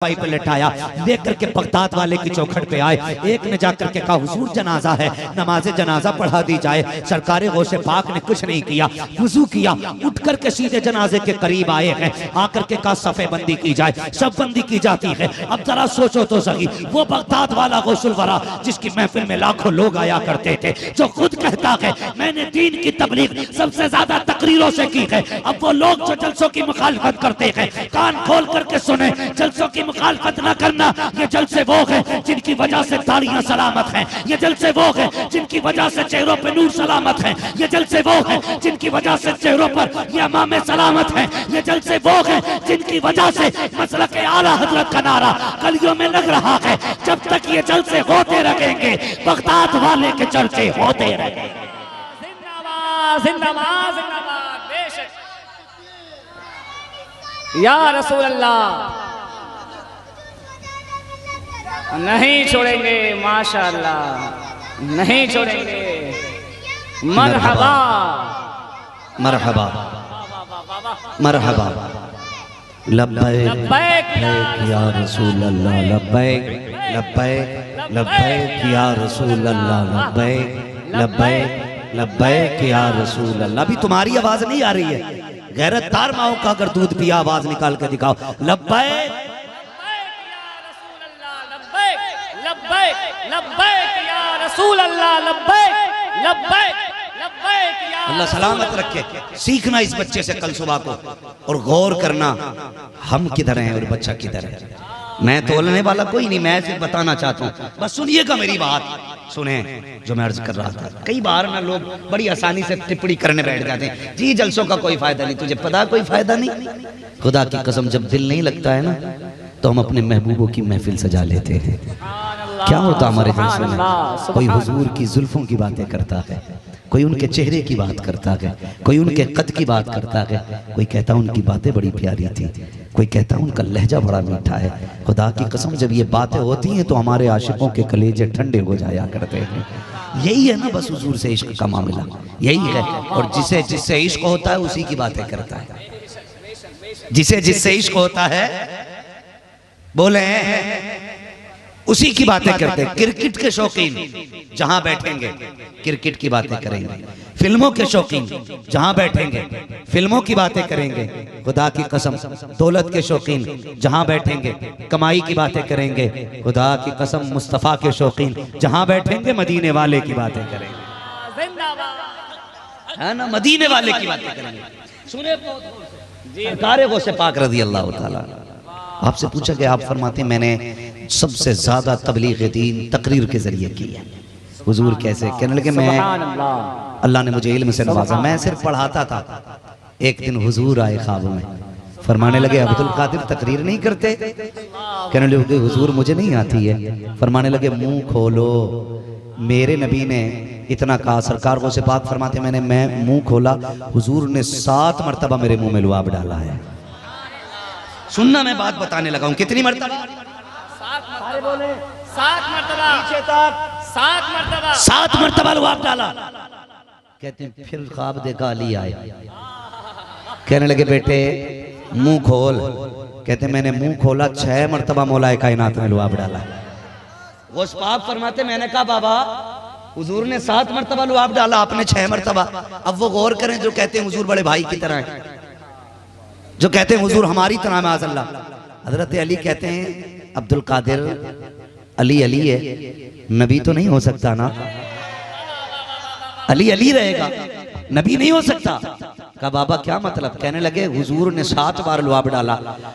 पे लटाया, लेकर के बगदाद वाले की चौखट पे आए। एक ने जाकर के कहा हुजूर जनाजा है, नमाज जनाजा पढ़ा दी जाए। सरकार गौसे पाक ने कुछ नहीं किया, वुजू किया, उठ करके सीधे जनाजे के करीब आए हैं। आकर के कहा सफे बंदी की जाए, सब बंदी की जाती है। अब जरा सोचो तो सही, वो बगदाद वाला गौसुल वरा जिसकी महफिल में लाखों लोग आया करते थे, जो खुद कहता है मैंने दीन की तबलीग सबसे ज्यादा तकरीरों से की है। अब वो लोग जो जलसों की मुखालफत करते हैं, कान खोल करके सुने, जलसों की मुखालफत न करना। ये जलसे वो है जिनकी वजह से तालियां सलामत हैं, ये जलसे वो है जिनकी वजह से चेहरों पे नूर सलामत है, ये जलसे वो है जिनकी वजह से चेहरों पर ये अमामे सलामत है, ये जलसे वो है जिनकी वजह से मसलक आला हजरत का नारा गलियों में लग रहा है। जब तक ये जलसे होते रहेंगे, बगदाद वाले के चर्चे होते रहेंगे। जिंदाबाद जिंदाबाद जिंदाबाद बेशक या रसूल अल्लाह, नहीं छोड़ेंगे माशाअल्लाह, नहीं छोड़ेंगे। मरहबा मरहबा मरहबा लब्बैक लब्बैक या रसूल अल्लाह, लब्बैक लब्बैक लब्बैक या रसूल अल्लाह, लब्बैक लब्बैक लब्बैक या रसूल अल्लाह। अभी तुम्हारी आवाज नहीं आ रही है, गैरतदार माओ का अगर दूध पिया आवाज निकाल के दिखाओ। लब्बैक लब्बैक या रसूल अल्लाह, लब्बैक लब्बैक लब्बैक या अल्लाह सलामत रखे। सीखना इस बच्चे से कल सुबह को, और गौर करना हम किधर हैं और बच्चा किधर है। मैं तोलने वाला कोई नहीं, मैं सिर्फ बताना चाहता हूँ, बस सुनिएगा मेरी बात, सुने जो मैं अर्ज कर रहा था। कई बार ना लोग बड़ी आसानी से टिप्पणी करने बैठ जाते हैं, जी जलसों का कोई फायदा नहीं, तुझे पता कोई फायदा नहीं। खुदा की कसम जब दिल नहीं लगता है ना, तो हम अपने महबूबों की महफिल सजा लेते हैं। क्या होता हमारे जलसों में, कोई हुजूर की जुल्फों की बातें करता है, कोई उनके चेहरे की बात करता है, कोई उनके कद की बात करता है, कोई कहता उनकी बातें बड़ी प्यारी थी, कोई कहता उनका लहजा बड़ा मीठा है। खुदा की कसम जब ये बातें होती हैं तो हमारे आशिकों के कलेजे ठंडे हो जाया करते हैं। यही है ना बस हुजूर से इश्क का मामला, यही है। और जिसे जिससे इश्क होता है उसी की बातें करता है, जिसे जिससे इश्क होता है बोले उसी की बातें करते हैं। क्रिकेट के शौकीन जहां बैठेंगे क्रिकेट की बातें करेंगे, फिल्मों के शौकीन जहां बैठेंगे फिल्मों की बातें करेंगे। खुदा की कसम दौलत के शौकीन जहां बैठेंगे कमाई की बातें करेंगे। खुदा की कसम मुस्तफा के शौकीन जहां बैठेंगे मदीने वाले की बातें करेंगे, है ना, मदीने वाले की बातें करेंगे। सुने सरकार गौसे पाक रज़ी अल्लाह ताला, आपसे पूछा गया, आप फरमाते मैंने सबसे ज्यादा तबलीग दीन तकरीर के जरिए की है। हुजूर कैसे? कहने लगे मैं, अल्लाह ने मुझे इल्म से नवाजा, मैं सिर्फ पढ़ाता था। एक दिन हुजूर आए ख्वाब में, फरमाने लगे अब्दुल कादिर तकरीर नहीं करते? कहने लगे हुजूर मुझे नहीं आती है। फरमाने लगे मुंह खोलो, मेरे नबी ने इतना कहा। सरकार को से पाक फरमाते मैं मुंह खोला, हुजूर ने 7 मरतबा मेरे मुंह में लुआब डाला है। सुनना, मैं बात बताने लगा हूं, कितनी मरतबा? 7 मरतबा, नीचे तक 7 मरतबा, 7 मरतबा लुआब डाला। कहते हैं फिर ख्वाब देखा अली आए, कहने लगे बेटे मुंह खोल। कहते मैंने मुंह खोला, 6 मरतबा मौलाए कायनात ने लुआब डाला। वो पाक फरमाते मैंने कहा बाबा हुजूर ने 7 मरतबा लुआब डाला, आपने 6 मरतबा। अब वो गौर करें जो कहते हैं हुजूर बड़े भाई की तरह हैं, जो कहते हैं हुजूर हमारी तरह माज़अल्लाह। हजरत अली कहते हैं अब्दुल कादिर अली अली है, नबी तो नहीं हो सकता ना, अली अली रहेगा, नबी नहीं हो सकता। कहा बाबा क्या मतलब? कहने लगे हुजूर ने 7 बार लुआब डाला,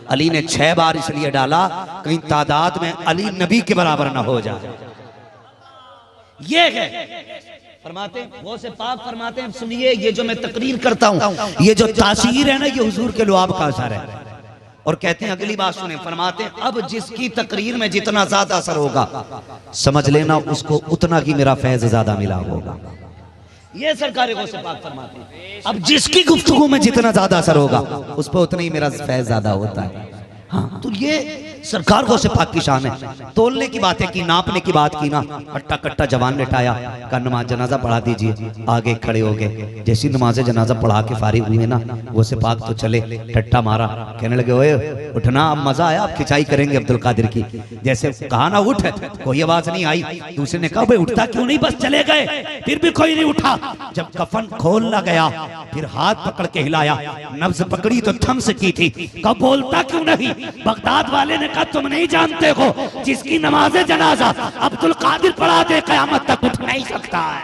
अली ने 6 बार इसलिए डाला कहीं तादाद में अली नबी के बराबर ना हो जाए। ये है फरमाते वो से पाक फरमाते हैं, सुनिए ये जो मैं तकरीर करता हूँ, ये जो तासीर है ना, ये हुजूर के लुआब का असर है। और कहते हैं अगली बात सुने, फरमाते हैं अब जिसकी तकरीर में जितना ज्यादा असर होगा समझ लेना उसको उतना ही मेरा फैज ज्यादा मिला होगा। ये सरकार को से पाक फरमाते हैं अब जिसकी गुफ्तगू में जितना ज्यादा असर होगा उस पर उतना ही मेरा फैज ज्यादा होता है। हाँ तो ये सरकार को से पाक की शान है। तोलने की बातें की, नापने की बात की ना, अट्टा कट्टा जवान लेटाया, का नमाज जनाजा पढ़ा दीजिए। आगे खड़े हो गए, जैसी नमाज जनाजा पढ़ा के फारिग हुए ना, वो से पाक तो चले, टट्टा मारा, कहने लगे ओए उठना, अब मजा आया, अब खिंचाई करेंगे अब्दुल कादिर की। जैसे कहा ना उठ, कोई आवाज नहीं आई। दूसरे ने कहा भाई उठता क्यों नहीं, बस चले गए, फिर भी कोई नहीं उठा। जब कफन खोलना गया, फिर हाथ पकड़ के हिलाया, नब्ज पकड़ी तो थम से की थी, कब बोलता क्यों नहीं। बगदाद वाले ने कहा तुम नहीं जानते हो, जिसकी नमाज जनाजा अब्दुल कादिर पढ़ा दे कयामत तक उठ नहीं सकता है।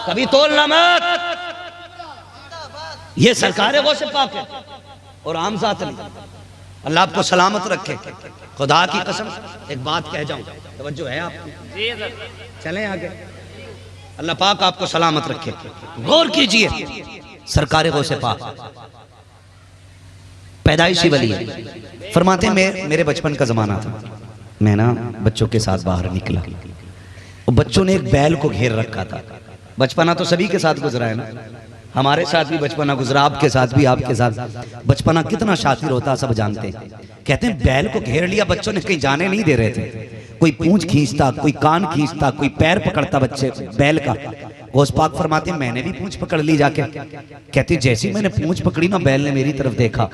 कभी तोलना मत, ये सरकार गौसे पाक है और आम जात नहीं। अल्लाह आपको सलामत रखे। खुदा की कसम एक बात कह जाऊं, तवज्जो है आपकी, चलें आगे। अल्लाह पाक आपको सलामत रखे। गौर कीजिए, सरकार गौसे पाक पैदाइशी वली है। फरमाते हैं मेरे बचपन का जमाना था, मैं ना बच्चों के साथ बाहर निकला और बच्चों ने एक बैल को घेर रखा था। बचपना तो सभी के साथ गुजरा है ना, हमारे साथ भी बचपना गुजरा, आपके साथ भी, आपके साथ बचपना कितना शातिर होता सब जानते हैं। कहते हैं बैल को घेर लिया, बच्चों ने कहीं जाने नहीं दे रहे थे। कोई पूंछ खींचता, कोई कान खींचता, कोई पैर पकड़ता बच्चे बैल का। गौस पाक फरमाते मैंने भी पूंछ पकड़ ली जाके। कहते जैसी मैंने पूंछ पकड़ी ना, बैल ने मेरी तरफ देखा,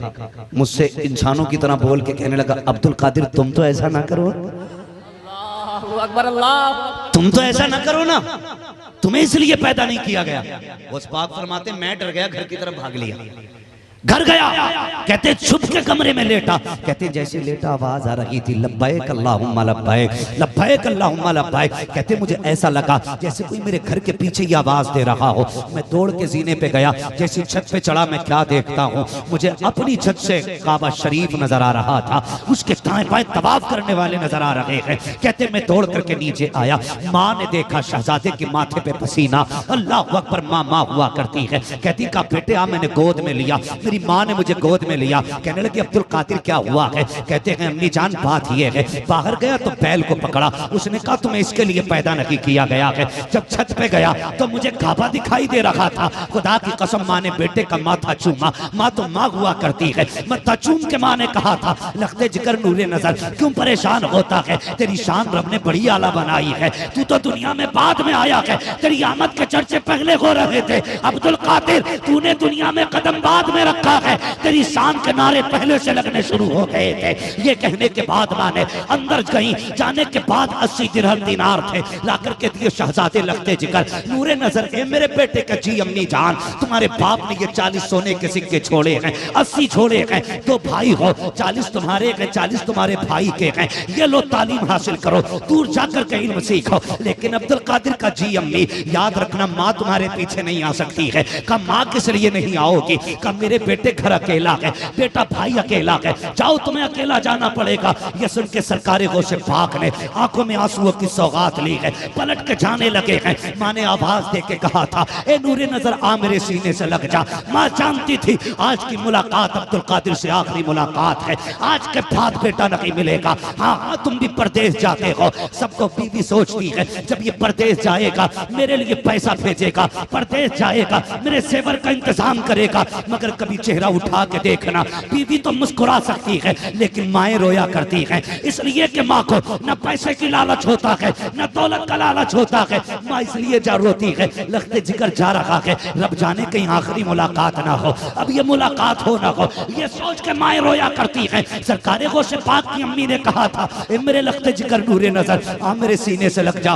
मुझसे इंसानों की तरह बोल के कहने लगा अब्दुल कादिर तुम तो ऐसा ना करो, अकबर अल्लाह, तुम तो ऐसा ना करो ना, तुम्हें इसलिए पैदा नहीं किया गया। गौस पाक फरमाते मैं डर गया, घर की तरफ भाग लिया, घर गया। कहते छुप के कमरे में लेटा, कहते जैसे लेटा आवाज आ रही थी लब्बैक अल्लाहुम्मा लब्बैक, लब्बैक अल्लाहुम्मा लब्बैक। कहते मुझे ऐसा लगा जैसे कोई मेरे घर के पीछे ही आवाज दे रहा हो। मैं दौड़ के जीने पे गया, जैसी छत पे चढ़ा मैं क्या देखता हूँ, मुझे अपनी छत से काबा शरीफ नजर आ रहा था, उसके दाएं बाएं तवाफ करने वाले नजर आ रहे हैं। कहते मैं दौड़ करके नीचे आया, माँ ने देखा शहजादे के माथे पे पसीना, अल्लाह अकबर, माँ हुआ करती है। कहती का बेटे आ, मैंने गोद में लिया, मेरी माँ ने मुझे गोद में लिया। कहने लगे अब्दुल कादिर क्या हुआ है। कहते हैं अम्मी जान बात ये है, बाहर गया तो बैल को पकड़ा, उसने कहा तुम्हें इसके लिए पैदा नहीं किया गया है। जब छत पे गया तो मुझे काबा दिखाई दे रहा था, खुदा की कसम माँ ने बेटे का माथा चूमा, माँ तो माँ हुआ करती है, माथा चूम के माँ ने कहा था लखते जिगर नूरे नजर क्यों परेशान होता है, तेरी शान रब ने बड़ी आला बनाई है, तू तो दुनिया में बाद में आया है, तेरी आमद के चर्चे पहले हो रहे थे। अब्दुल कादिर तूने दुनिया में कदम बाद में रखा है, तेरी शान के नारे पहले से लगने शुरू हो गए थे। ये कहने के बाद माने अंदर गई, जाने के बाद 80 दिरहम दीनार थे, लाकर के दिए शहजादे लखते जिगर नूरे नजर। ए मेरे बेटे का जी अम्मी जान, तुम्हारे बाप ने ये 40 सोने के सिक्के छोड़े हैं, 80 छोड़े हैं, 2 भाई हो, 40 तुम्हारे हैं, 40 तुम्हारे भाई के हैं, ये लो तालीम हासिल करो, दूर जाकर के इल्म सीखो। लेकिन अब्दुल कादिर का जी अम्मी, याद रखना माँ तुम्हारे पीछे नहीं आ सकती है। का माँ किस लिए नहीं आओगी, का मेरे बेटे घर अकेला है, बेटा भाई अकेला है, जाओ तुम्हें अकेला जाना पड़ेगा। ये सुन के सरकार गौसे पाक ने आंखों में आंसुओं की सौगात ली है, पलट के जाने लगे हैं। माँ ने आवाज दे के कहा था ए नूरे नजर आ मेरे सीने से लग जा। माँ जानती थी आज की मुलाकात अब्दुल कादिर से आखिरी मुलाकात है, आज के बाद बेटा नहीं मिलेगा। हाँ तुम भी परदेश जाते हो, सबको बीवी सोचती है जब ये परदेश जाएगा मेरे लिए पैसा भेजेगा, परदेश जाएगा मेरे सेवर का इंतजाम करेगा, मगर कभी चेहरा उठा के देखना। बीवी तो मुस्कुरा सकती है लेकिन माएं रोया करती हैं, इसलिए कि माँ को न पैसे की लालच होता है न दौलत का लालच होता है, माँ इसलिए जा रोती है। लखते जिगर जा रहा है, रब जाने कहीं आखिरी मुलाकात ना हो, अब ये मुलाकात हो ना हो, ये सोच के माएं रोया करती हैं। सरकार गौसे पाक की अम्मी ने कहा था ए मेरे लखते जिगर नूरे नजर आ मेरे सीने से लग जा।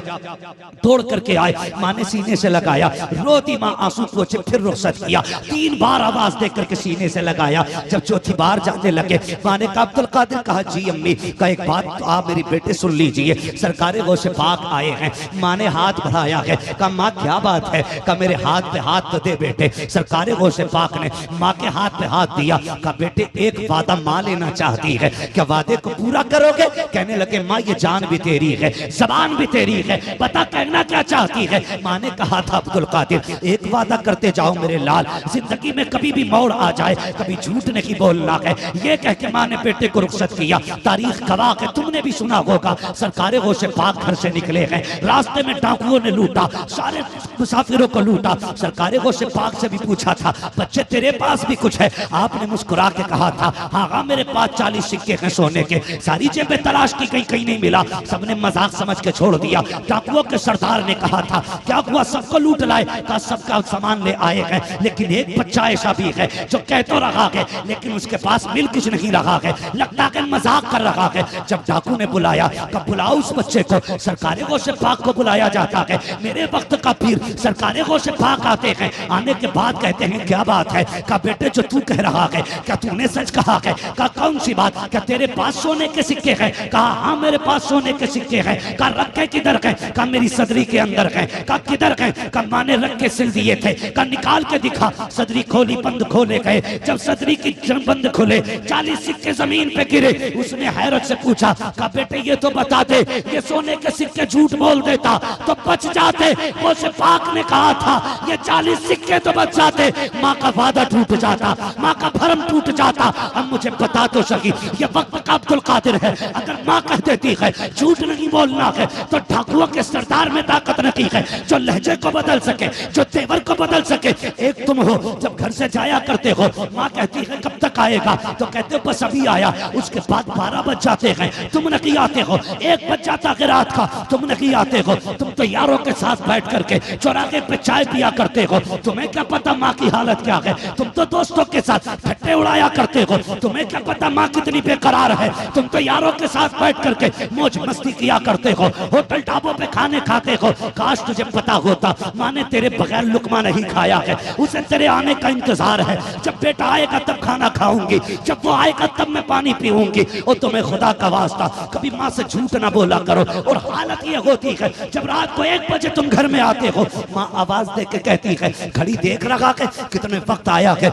दौड़ करके आए, माँ ने सीने से लगाया, रोती माँ आंसू पोछे, फिर रुखसत किया, 3 बार आवाज दे करके सीने से लगाया। जब चौथी बार जाने लगे, माँ ने कहा अब्दुल कादिर, कहा जी अम्मी, का एक बात तो आप मेरी बेटे सुन लीजिए, सरकार गौसे पाक आए हैं। माँ ने हाथ बढ़ाया है, कहा माँ क्या बात है, कहा मेरे हाथ पे हाथ तो दे बेटे। सरकार गौसे पाक ने माँ के हाथ पे हाथ दिया, कहा बेटे एक वादा माँ लेना चाहती है, क्या वादे को पूरा करोगे। कहने लगे माँ ये जान भी तेरी है, जबान भी तेरी है, पता कहना क्या चाहती है। माँ ने कहा था अब्दुल कादिर एक वादा करते जाओ मेरे लाल, जिंदगी में कभी भी मोड़ आ जाए, कभी झूठ नहीं बोलना है। ये कह के माँ ने बेटे को रुखसत किया। तारीख गवाह है, तुमने भी सुना होगा, सरकारे गौसे पाक घर से निकले हैं, रास्ते में डाकुओं ने लूटा, सारे मुसाफिरों को लूटा। सरकारे गौसे पाक से भी पूछा था, बच्चे तेरे पास भी कुछ है? आपने मुस्कुरा के कहा था, हाँ हाँ मेरे पास 40 सिक्के हैं सोने के। सारी जेबें तलाश की, कहीं कहीं नहीं मिला। सबने मजाक समझ के छोड़ दिया। डाकुओं के सरदार ने कहा था, क्या हुआ, सबको लूट लाए? कहा सबका सामान ले आए हैं, लेकिन एक बच्चा ऐसा भी है जो कह तो रहा है लेकिन उसके पास मिल कुछ नहीं रहा है, लगता है मजाक कर रहा है। जब डाकू ने बुलाया, कब बुलाओ उस बच्चे को। सरकारे गौसे पाक को बुलाया जाता है। मेरे वक्त का पीर सरकारे गौसे पाक आते हैं। आने के बाद कहते हैं, क्या बात है? कहा बेटे जो तू कह रहा है, क्या तूने सच कहा है? कहा कौन सी बात? क्या तेरे पास सोने के सिक्के हैं? कहा हाँ मेरे पास सोने के सिक्के हैं। कहा रखे किधर हैं? कहा मेरी सदरी के अंदर हैं। कहा किधर हैं? कहा माँ ने रख के सिल दिए थे। कहा निकाल के दिखा। सदरी खोली, बंद खोले गए। जब सदरी की बंद खोले, 40 सिक्के जमीन पे गिरे। उसने हैरत से पूछा, कहा बेटे ये तो बता दे, ये सोने के सिक्के झूठ बोल देता तो बच जाते। गौसे पाक ने कहा था, ये 40 सिक्के तो बच जाते, माँ का वादा टूट जाता, माँ का भरम टूट जाता। अब मुझे बता तो सकी, ये वक्त का अब्दुल कादिर है। अगर माँ कह देती है झूठ नहीं बोलना है, तो डाकुओं के सरदार में ताकत नहीं है जो लहजे को बदल सके, जो तेवर को बदल सके। एक तुम हो, जब घर से जाया करते हो, माँ कहती है कब तक आएगा? तो कहते हो बस अभी आया। उसके बाद 12 बज जाते हैं, तुम नहीं आते हो। 1 बज जाता है रात का, तुम नहीं आते हो। तुम तो यारों के साथ बैठ करके चौराहे पे चाय पिया करते हो। तुम्हें क्या पता माँ की हालत क्या है? तुम तो दोस्तों के साथ ठट्टे उड़ाया करते हो। तुम्हें क्या पता माँ कितनी बेकरार है? तुम तो यारों के साथ बैठ करके मौज मस्ती किया करते हो, होटल ढाबों पे खाने खाते हो। काश तुझे पता होता, माँ ने तेरे बगैर लुकमा नहीं खाया है, उसे तेरे आने का इंतजार है। जब बेटा आएगा तब खाना खाऊंगी, जब वो आएगा तब मैं पानी पीऊंगी। और तुम्हें खुदा का वास्ता कभी माँ से झूठ ना बोला करो। और हालत ये होती है, जब रात को 1 बजे तुम घर में आते हो, माँ आवाज दे के कहती है, घड़ी देख रहा है कितने वक्त आया है?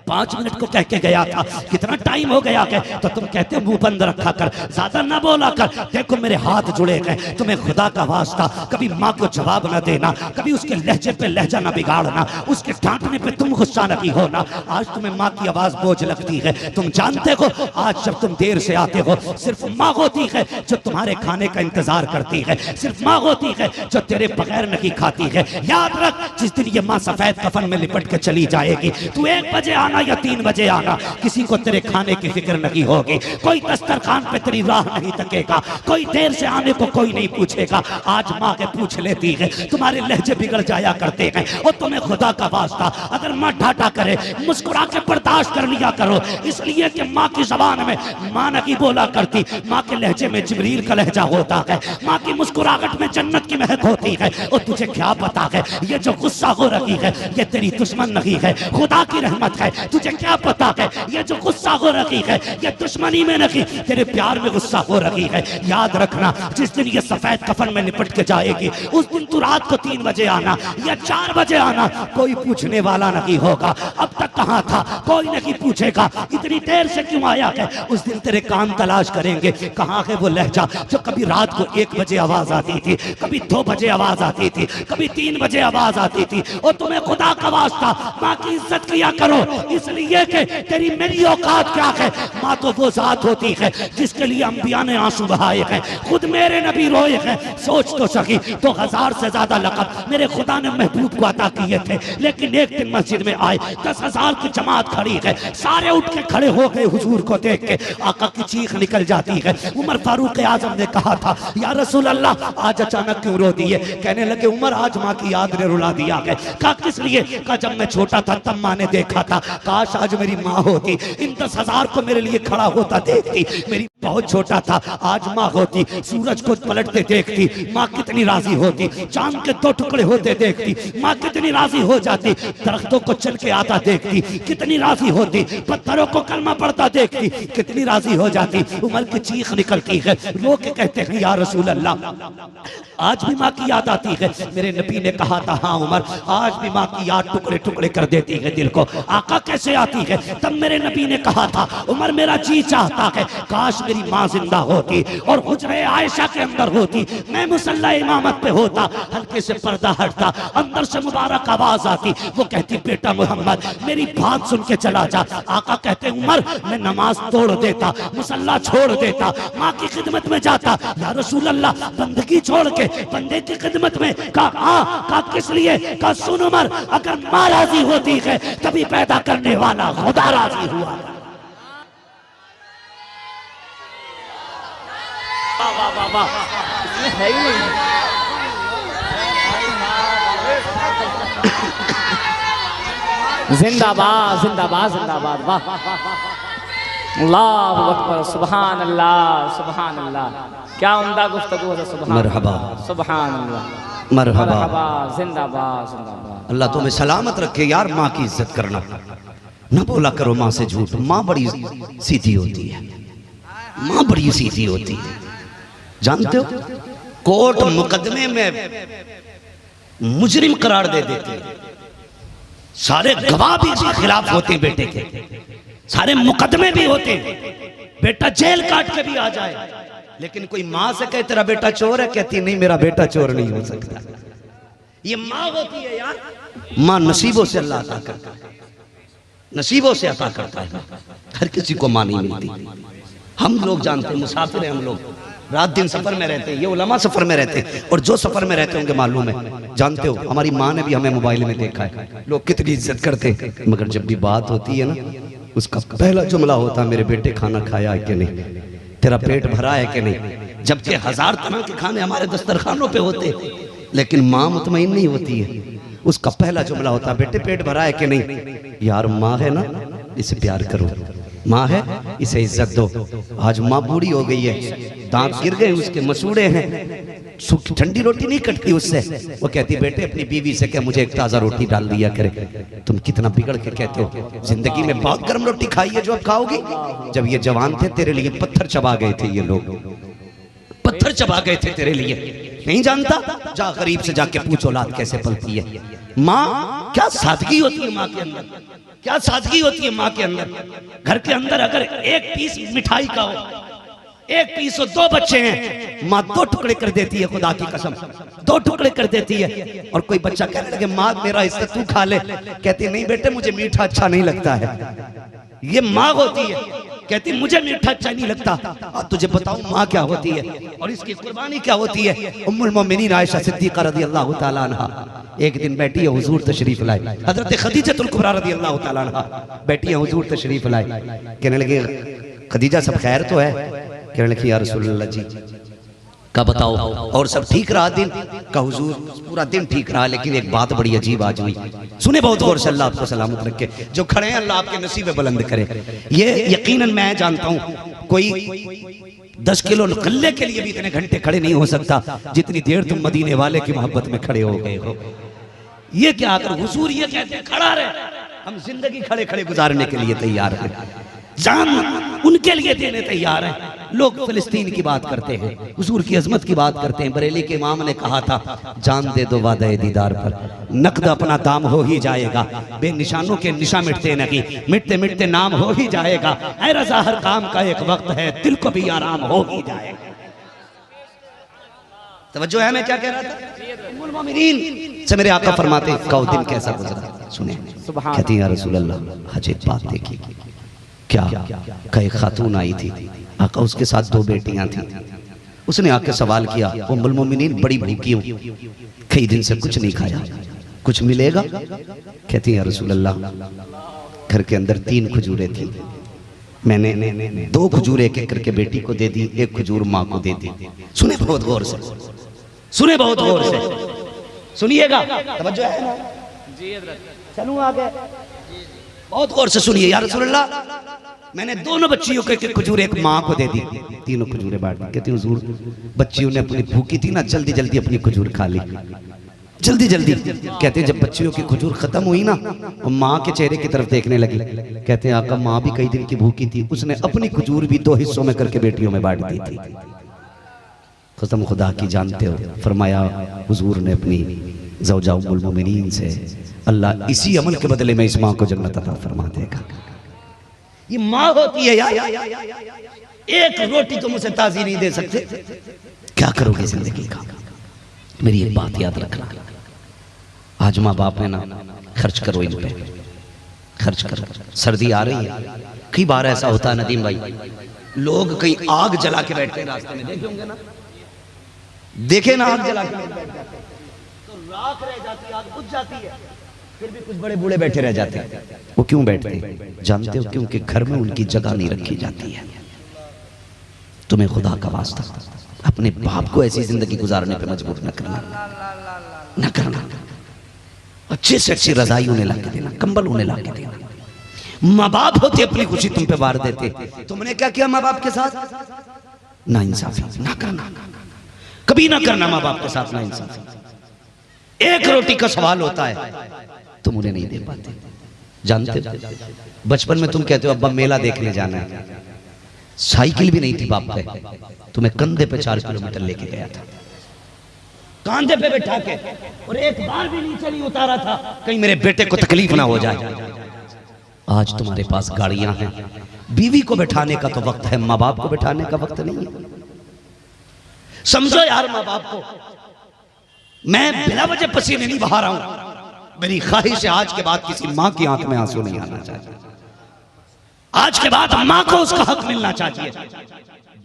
5 मिनट को कह के गया था, कितना टाइम हो गया है? तो तुम कहते हो मुंह बंद रखा कर, ज्यादा ना बोला कर। देखो मेरे हाथ जुड़े गए, तुम्हें खुदा का वास्ता कभी माँ को जवाब न देना, कभी उसके लहजे पे लहजा न बिगाड़ना, उसके डांटने पे तुम गुस्सा नहीं होना। आज तुम्हें माँ की आवाज बोझ लगती है। तुम जानते हो आज जब तुम देर से आते हो, सिर्फ माँ होती है जो तुम्हारे खाने का इंतजार करती है, सिर्फ माँ होती है जो तेरे बगैर नहीं खाती है। याद रख, जिस दिन ये माँ सफेद कफन में लिपट के चली जाएगी, तू 1 बजे आना या 3 बजे आना, किसी को तेरे खाने की फिक्र नहीं होगी। कोई दस्तरखान पे तेरी राह नहीं तकेगा, कोई देर से आने को कोई नहीं पूछेगा। आज माँ के पूछ लेती है, तुम्हारे लहजे बिगड़ जाया करते हैं। और तुम्हें खुदा का वास्ता अगर माँ ढाटा करे, मुस्कुरा के बर्दाश्त कर लिया करो, इसलिए कि माँ की जबान में माँ नहीं बोला करती, माँ के लहजे में जिब्रील का लहजा होता है, माँ की मुस्कुराहट में जन्नत की महक होती है। और तुझे क्या पता है, ये जो गुस्सा हो रही है ये तेरी दुश्मन नहीं है, खुदा की रहमत है। तुझे क्या पता है, ये जो गुस्सा हो रही है ये दुश्मनी में नहीं, तेरे प्यार में गुस्सा हो रही है। याद रखना, जिस दिन ये सफेद कफन में निपट के जाएगी, उस दिन तू रात को 3 बजे आना या 4 बजे आना, कोई पूछने वाला नहीं होगा। अब तक कहाँ था, कोई नहीं पूछेगा, इतनी देर से क्यों आया है? उस दिन तेरे कान तलाश करेंगे, कहाँ है वो लहजा जो कभी रात को 1 बजे आवाज आती थी, कभी 2 बजे आवाज आती थी, कभी 3 बजे आवाज आती थी। और तुम्हें खुदा का वास्ता माँ की इज्जत किया करो, इसलिए कि तेरी मेरी औकात क्या है? माँ तो वो जात होती है जिसके लिए अंबिया ने आंसू बहाए हैं, खुद मेरे नबी रोए हैं। सोच तो सकी, तो 1000 से ज्यादा लक़ब मेरे खुदा ने महबूब को अता किए थे, लेकिन एक दिन मस्जिद में आए, 10,000 की जमात खड़ी है, सारे उठ के खड़े हो गए हुजूर को देख के। आका की चीख निकल जाती है। उमर फारूक आजम ने कहा था, या रसूल अल्लाह आज अचानक क्यों रो दिए? कहने लगे, उमर आज माँ की याद ने रुला दिया है। कहा किस लिए? कहा जब मैं छोटा था तब माँ ने देखा था, काश आज मेरी माँ होती, इन 10,000 को मेरे लिए खड़ा होता देखती। मेरी बहुत छोटा था, आज माँ होती, सूरज को पलटते देखती, माँ कितनी राजी होती, चांद के 2 टुकड़े होते देखती, माँ कितनी राजी हो जाती, दरख्तों को चल के आता देखती, कितनी राजी होती, पत्थरों को कलमा पढ़ता देखती, कितनी राजी हो जाती। उमर की चीख निकलती है, रो के कहते हैं, या रसूल अल्लाह आज भी माँ की याद आती है। मेरे नबी ने कहा था, हाँ उमर आज भी माँ की याद टुकड़े टुकड़े कर देती है दिल को। आका कैसे आती है? तब मेरे नबी ने कहा था, उमर मेरा जी चाहता है काश मेरी माँ जिंदा होती और हुजरे आयशा के अंदर होती, मैं मुसल्ला इमामत पे होता, हल्के से पर्दा हटता, अंदर से मुबारक आवाज आती, वो कहती बेटा मोहम्मद मेरी बात सुन के चला जा। आका कहते उमर मैं नमाज तोड़ देता, मुसल्ला छोड़ देता, माँ की खिदमत में जाता। या रसूल अल्लाह बंदगी छोड़ के बंदे की खिदमत में। कहा किस लिए? कहा सुन उमर, अगर माँ राजी होती है तभी पैदा करने वाला खुदा राजी हुआ। वाह वाह वाह, इसमें है ही नहीं। जिंदाबाद जिंदाबाद जिंदाबाद, वाह अल्लाहु अकबर, सुभान अल्लाह सुभान अल्लाह, क्या उम्दा गुफ्तगू है। सुभान मरहबा सुभान अल्लाह, मरहबा, जिंदाबाद जिंदाबाद। अल्लाह तुम्हें सलामत रखे यार। माँ की इज्जत करना, ना बोला करो माँ से झूठ। माँ बड़ी सीधी होती है, माँ बड़ी सीधी होती है। जानते हो कोर्ट मुकदमे में मुजरिम करार दे देते हैं, सारे गवाह भी इसके खिलाफ होते हैं बेटे के, सारे मुकदमे भी होते हैं, बेटा जेल काट के भी आ जाए, लेकिन कोई माँ से कहे तेरा बेटा चोर है, कहती नहीं मेरा बेटा चोर नहीं हो सकता। ये माँ होती है यार। माँ नसीबों से अल्लाह अता करता है, नसीबों से अता करता है, हर किसी को माँ नहीं मिलती। हम लोग जानते हैं, मुसाफिर हैं हम लोग, रात दिन सफर में रहते हैं, ये उलमा सफर में रहते हैं, और जो सफर में रहते होंगे मालूम है। जानते हो हमारी माँ ने भी हमें मोबाइल में देखा है, लोग कितनी इज्जत करते हैं, मगर जब भी बात होती है ना, उसका पहला जुमला होता है मेरे बेटे खाना खाया है कि नहीं, तेरा पेट भरा है कि नहीं। जबकि 1000 तरह के खाने हमारे दस्तरखानों पे होते, लेकिन माँ मुतमईन नहीं होती है। उसका पहला जुमला होता है बेटे पेट भरा है कि नहीं। यार माँ है ना, इसे प्यार करो, माँ है इसे इज्जत दो। आज माँ बूढ़ी हो गई है, दांत गिर गए उसके, मसूड़े हैं, ठंडी रोटी नहीं कटती उससे। वो कहती बेटे अपनी बीवी से कह मुझे एक ताजा रोटी डाल दिया करे। तुम कितना बिगड़ के कहते हो, जिंदगी में बहुत गर्म रोटी खाई है जो अब खाओगी। जब ये जवान थे तेरे लिए पत्थर चबा गए थे, ये लोग पत्थर चबा गए थे तेरे लिए, नहीं जानता? जा गरीब से जाके पूछ औलाद कैसे पलती है। माँ क्या सादगी होती है माँ के अंदर, क्या सादगी होती है माँ के अंदर। घर के अंदर अगर एक पीस मिठाई का हो, एक पीस हो, 2 बच्चे हैं, माँ 2 टुकड़े कर देती है, खुदा की कसम 2 टुकड़े कर देती है। और कोई बच्चा कहने लगे माँ मेरा हिस्सा तू खा ले, कहती नहीं बेटे मुझे मीठा अच्छा नहीं लगता है। ये माँ होती है, कहती मुझे मीठा अच्छा नहीं लगता। अब तुझे बताऊं माँ क्या होती है और इसकी कुर्बानी क्या होती है। उम्मुल मोमिनीन आयशा सिद्दीक़ा रज़ियल्लाहु ताला अन्हा एक दिन बैठी है, हुजूर तशरीफ लाए। हजरत खदीजतुल कुबरा रज़ियल्लाहु ताला अन्हा बैठी है, हुजूर तशरीफ लाए। कहने लगे खदीजा सब खैर तो है? कहने लगी या रसूलल्लाह जी का बताओ और सब ठीक रहा दिन का? हुजूर पूरा दिन ठीक रहा, लेकिन एक बात बड़ी अजीब आज हुई। सुने बहुत गौर से, अल्लाह आपको सलामत रखे, जो खड़े हैं अल्लाह आपके नसीबे बुलंद करे। ये यकीनन मैं जानता हूँ कोई 10 किलो गल्ले के लिए भी इतने घंटे खड़े नहीं हो सकता जितनी देर तुम मदीने वाले की मोहब्बत में खड़े हो गए हो। ये क्या अगर हुजूर ये कहते हैं खड़ा रहे, हम जिंदगी खड़े खड़े गुजारने के लिए तैयार हैं, जान उनके लिए देने तैयार हैं। लोग फिलिस्तीन की बात करते हैं, हुजूर की अजमत की बात करते हैं। बरेली के इमाम ने कहा था जान दे दो वादे दीदार पर, नकद अपना दाम हो ही जाएगा। बेनिशानों के निशा मिटते नहीं, मिटते मिटते नाम हो ही जाएगा। ऐ रज़ा हर काम का एक वक्त है, दिल को भी आराम हो ही जाएगा। तवज्जो है मैं क्या कह रहा था? उम्मुल मोमिनीन से मेरे आका फरमाते कहो दिन कैसा गुजरा। सुने कहती है या रसूल अल्लाह हज एक बात देखी, क्या का एक खातून आई थी, आका उसके साथ 2 बेटियां थी। उसने आके सवाल किया उम्मुल मोमिनीन बड़ी भूखी हूँ, कई दिन से कुछ नहीं खाया, कुछ मिलेगा? कहती है या रसूल अल्लाह घर के अंदर 3 खजूरें थी, मैंने 2 खजूर एक एक करके बेटी को दे दी, 1 खजूर माँ को दे दी। सुने बहुत गौर से, सुने बहुत गौर से, सुनिएगा, तवज्जो है ना? चलूं आगे, बहुत गौर से सुनिए। या रसूल अल्लाह मैंने दोनों बच्चियों को 1 खजूर एक माँ को दे दी, 3 खजूरें बांट दी। कहती हुजूर बच्चियों ने अपनी भूखी थी ना, जल्दी जल्दी अपनी खजूर खा ली, जल्दी जल्दी। कहते हैं जब बच्चियों की खजूर खत्म हुई ना, वो माँ के चेहरे की तरफ देखने लगी। कहते हैं आका माँ भी कई दिन की भूखी थी, उसने अपनी खजूर भी 2 हिस्सों में करके बेटियों में बांट दी थी। कसम खुदा की जानते हो, फरमाया हुजूर ने अपनी ज़ौजा उम्मुल मोमिनीन से अल्लाह इसी अमल के बदले में इस माँ को जन्नत अता फरमा देगा। ये माँ होती है यार, एक रोटी तो मुझे ताजी नहीं दे सकते, क्या करोगे जिंदगी का? मेरी एक बात याद रखना, आज माँ बाप है ना, खर्च करो इन पे, खर्च करो। सर्दी आ रही है, कई बार ऐसा होता है नदीम भाई, लोग कहीं आग जला के बैठते हैं रास्ते में, देखे होंगे ना, देखे ना, आग जला के तो राख रह जाती है, आग बुझ जाती है, फिर भी कुछ बड़े बूढ़े बैठे रह जाते हैं। वो क्यों बैठते हैं जानते हो? क्योंकि घर में उनकी जगह नहीं रखी जाती है। तुम्हें खुदा का वास्ता अपने बाप को ऐसी जिंदगी गुजारने पे मजबूर न करना, न करना। अच्छे से अच्छी रजाई उन्हें ला के देना, कंबल उन्हें ला के देना। माँ बाप होते अपनी खुशी तुम पे वार देते, तुमने क्या किया माँ बाप के साथ? ना इंसाफी ना करना, कभी ना करना माँ बाप के साथ ना इंसाफी। एक रोटी का सवाल होता है, तुम उन्हें नहीं दे पाते। जानते हो बचपन में तुम कहते हो अब्बा मेला देखने जाना है, साइकिल भी नहीं थी बाप पे, तुम्हें कंधे पे 4 किलोमीटर लेके गया था, कांधे पे बैठा के, और एक बार भी नीचे नहीं उतारा था कहीं मेरे बेटे को तकलीफ ना हो जाए। आज तुम्हारे पास गाड़ियां हैं, बीवी को बैठाने का तो वक्त है, माँ बाप को बैठाने का वक्त नहीं है। समझो यार माँ बाप को। मैं बिना वजह पसीने नहीं बहा रहा हूं, मेरी ख्वाहिश है आज के बाद किसी माँ की आंख में आंसू नहीं आना चाहिए। आज के बाद माँ को उसका हक मिलना चाहिए।